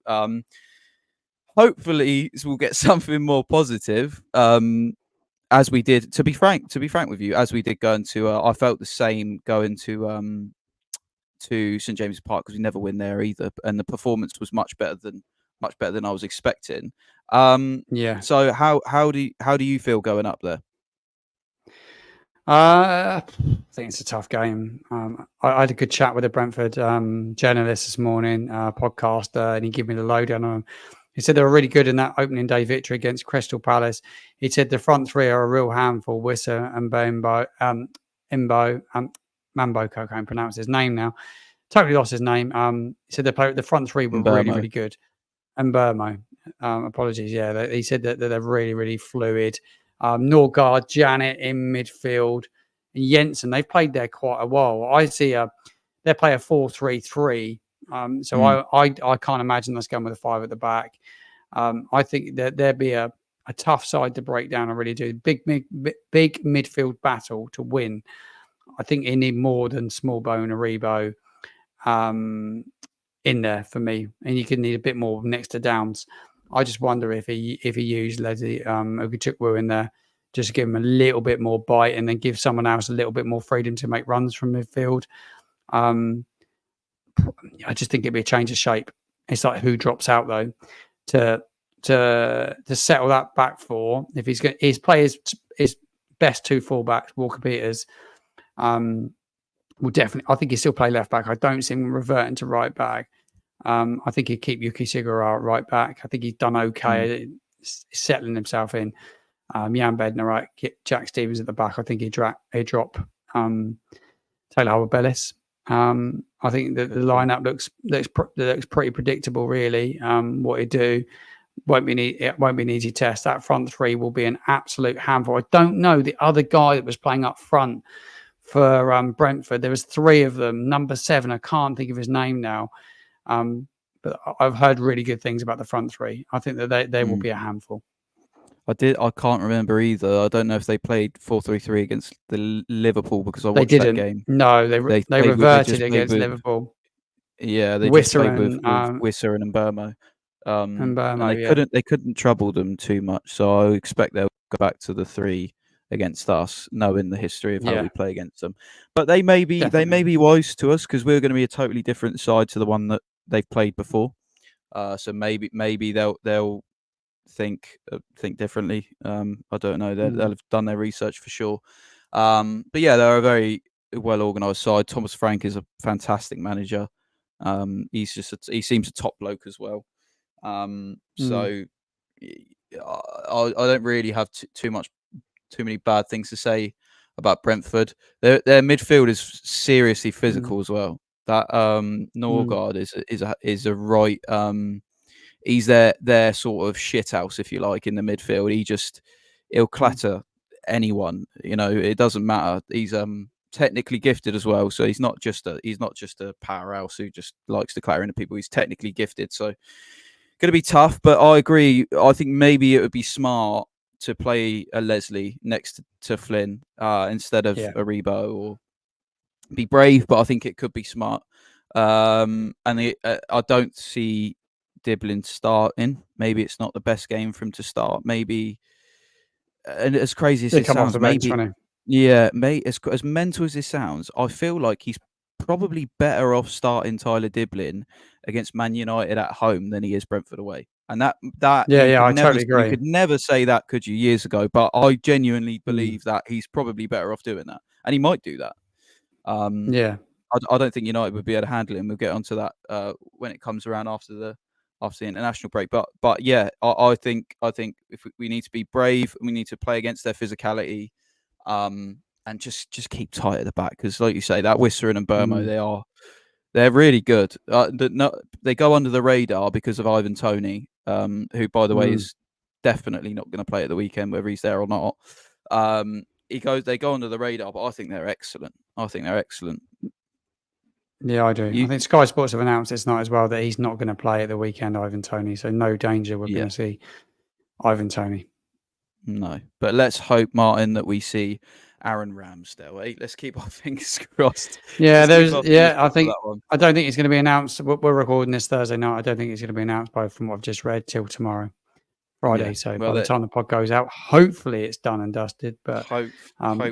Hopefully, we'll get something more positive. As we did, to be frank with you, as we did going to, I felt the same going to St James's Park, because we never win there either, and the performance was much better than I was expecting. So how do you feel going up there? I think it's a tough game. I had a good chat with a Brentford journalist this morning, podcaster, and he gave me the lowdown on them. He said they were really good in that opening day victory against Crystal Palace. He said the front three are a real handful. Wissa and Mambo, I can't pronounce his name now. Totally lost his name. He said the front three were really, really good. And Burmo, apologies. Yeah, he said that they're really, really fluid. Norgard, Janet in midfield, and Jensen. They've played there quite a while. I see they play a 4-3-3. So I can't imagine us going with a 5 at the back. I think that there'd be a tough side to break down. I really do. Big midfield battle to win. I think he need more than Smallbone or Rebo in there for me, and you could need a bit more next to Downs. I just wonder if he used Leslie Oguchukwu in there, just to give him a little bit more bite, and then give someone else a little bit more freedom to make runs from midfield. I just think it'd be a change of shape. It's like who drops out though to settle that back four. If he's going, his players, his best two fullbacks, Walker Peters, will definitely. I think he'll still play left back. I don't see him reverting to right back. I think he'd keep Yuki Sigura at right back. I think he's done okay, settling himself in. Jan Bednar right, Jack Stevens at the back. I think he'd drop Taylor Harbour-Bellis. I think that the lineup looks pretty predictable, really. What he'd do it won't be an easy test. That front three will be an absolute handful. I don't know the other guy that was playing up front for Brentford. There was three of them. Number 7, I can't think of his name now. But I've heard really good things about the front three. I think that they will be a handful. I can't remember either. I don't know if they played 4-3-3 against the Liverpool, because I watched that game. No, they reverted against Liverpool. Yeah, they just played with Wisser and Mbermo. And they couldn't trouble them too much. So I expect they'll go back to the 3 against us, knowing the history of how we play against them. But they may be wise to us, because we're going to be a totally different side to the one that they've played before. So maybe they'll think differently. I don't know. They'll have done their research for sure. But yeah, they're a very well organised side. Thomas Frank is a fantastic manager. He seems a top bloke as well. So I don't really have too many bad things to say about Brentford. Their midfield is seriously physical as well. That Norgard is a right. He's their sort of shithouse, if you like, in the midfield. He'll clatter anyone. You know, it doesn't matter. He's technically gifted as well, so he's not just a powerhouse who just likes to clatter into people. He's technically gifted, so going to be tough. But I agree. I think maybe it would be smart to play a Leslie next to Flynn instead of a Rebo, or be brave. But I think it could be smart. And I don't see Diblin starting. Maybe it's not the best game for him to start. Maybe, and as crazy as it sounds, as mental as this sounds, I feel like he's probably better off starting Tyler Diblin against Man United at home than he is Brentford away. And I totally agree. You could never say that, could you, years ago? But I genuinely believe that he's probably better off doing that, and he might do that. I don't think United would be able to handle him. We'll get onto that when it comes around after the international break. But yeah, I think if we need to be brave, we need to play against their physicality, and just keep tight at the back, because, like you say, that Wisser and Mbermo, they're really good. They go under the radar because of Ivan Toney, who, by the way, is definitely not going to play at the weekend, whether he's there or not. They go under the radar, but I think they're excellent. Yeah, I do. I think Sky Sports have announced it's not as well that he's not going to play at the weekend, Ivan Toney. So no danger we're going to see Ivan Toney. No, but let's hope, Martin, that we see Aaron Ramsdale. Let's keep our fingers crossed. Yeah, I don't think it's going to be announced. We're recording this Thursday night. I don't think it's going to be announced from what I've just read till tomorrow, Friday. Yeah. So by the time the pod goes out, hopefully it's done and dusted. But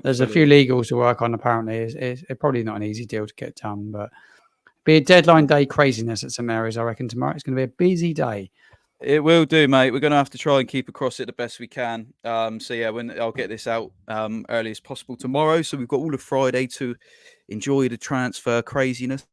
there's a few legals to work on. Apparently, it's probably not an easy deal to get done, but be a deadline day craziness at St Mary's. I reckon tomorrow it's going to be a busy day. It will do, mate. We're going to have to try and keep across it the best we can. So yeah, I'll get this out early as possible tomorrow. So we've got all of Friday to enjoy the transfer craziness.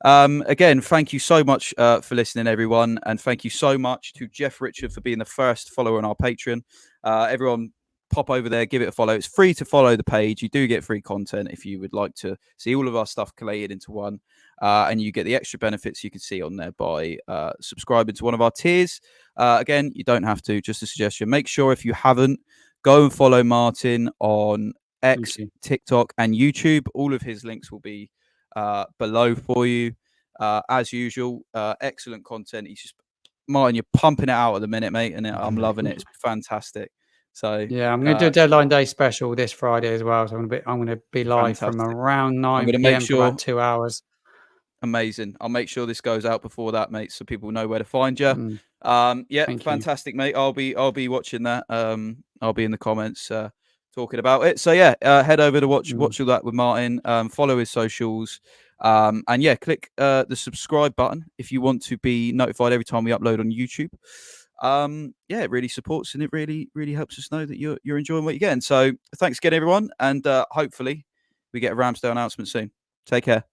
Again, thank you so much for listening, everyone, and thank you so much to Jeff Richard for being the first follower on our Patreon. Everyone, pop over there, give it a follow. It's free to follow the page. You do get free content if you would like to see all of our stuff collated into one. And you get the extra benefits you can see on there by subscribing to one of our tiers. Again, you don't have to, just a suggestion. Make sure, if you haven't, go and follow Martin on X, TikTok, and YouTube. All of his links will be below for you. As usual, excellent content. Martin, you're pumping it out at the minute, mate, and I'm loving it. It's fantastic. So Yeah, I'm going to do a deadline day special this Friday as well. So I'm going to be live from fantastic. around I'm 9 going to make p.m. for sure. about 2 hours. Amazing. I'll make sure this goes out before that, mate, so people know where to find you. Yeah, Thank you. fantastic, mate. I'll be watching that. I'll be in the comments talking about it. So yeah, head over to watch all that with Martin. Follow his socials. And yeah, click the subscribe button if you want to be notified every time we upload on YouTube. Yeah, it really supports and it really helps us know that you're enjoying what you're getting. So thanks again, everyone, and hopefully we get a Ramsdale announcement soon. Take care.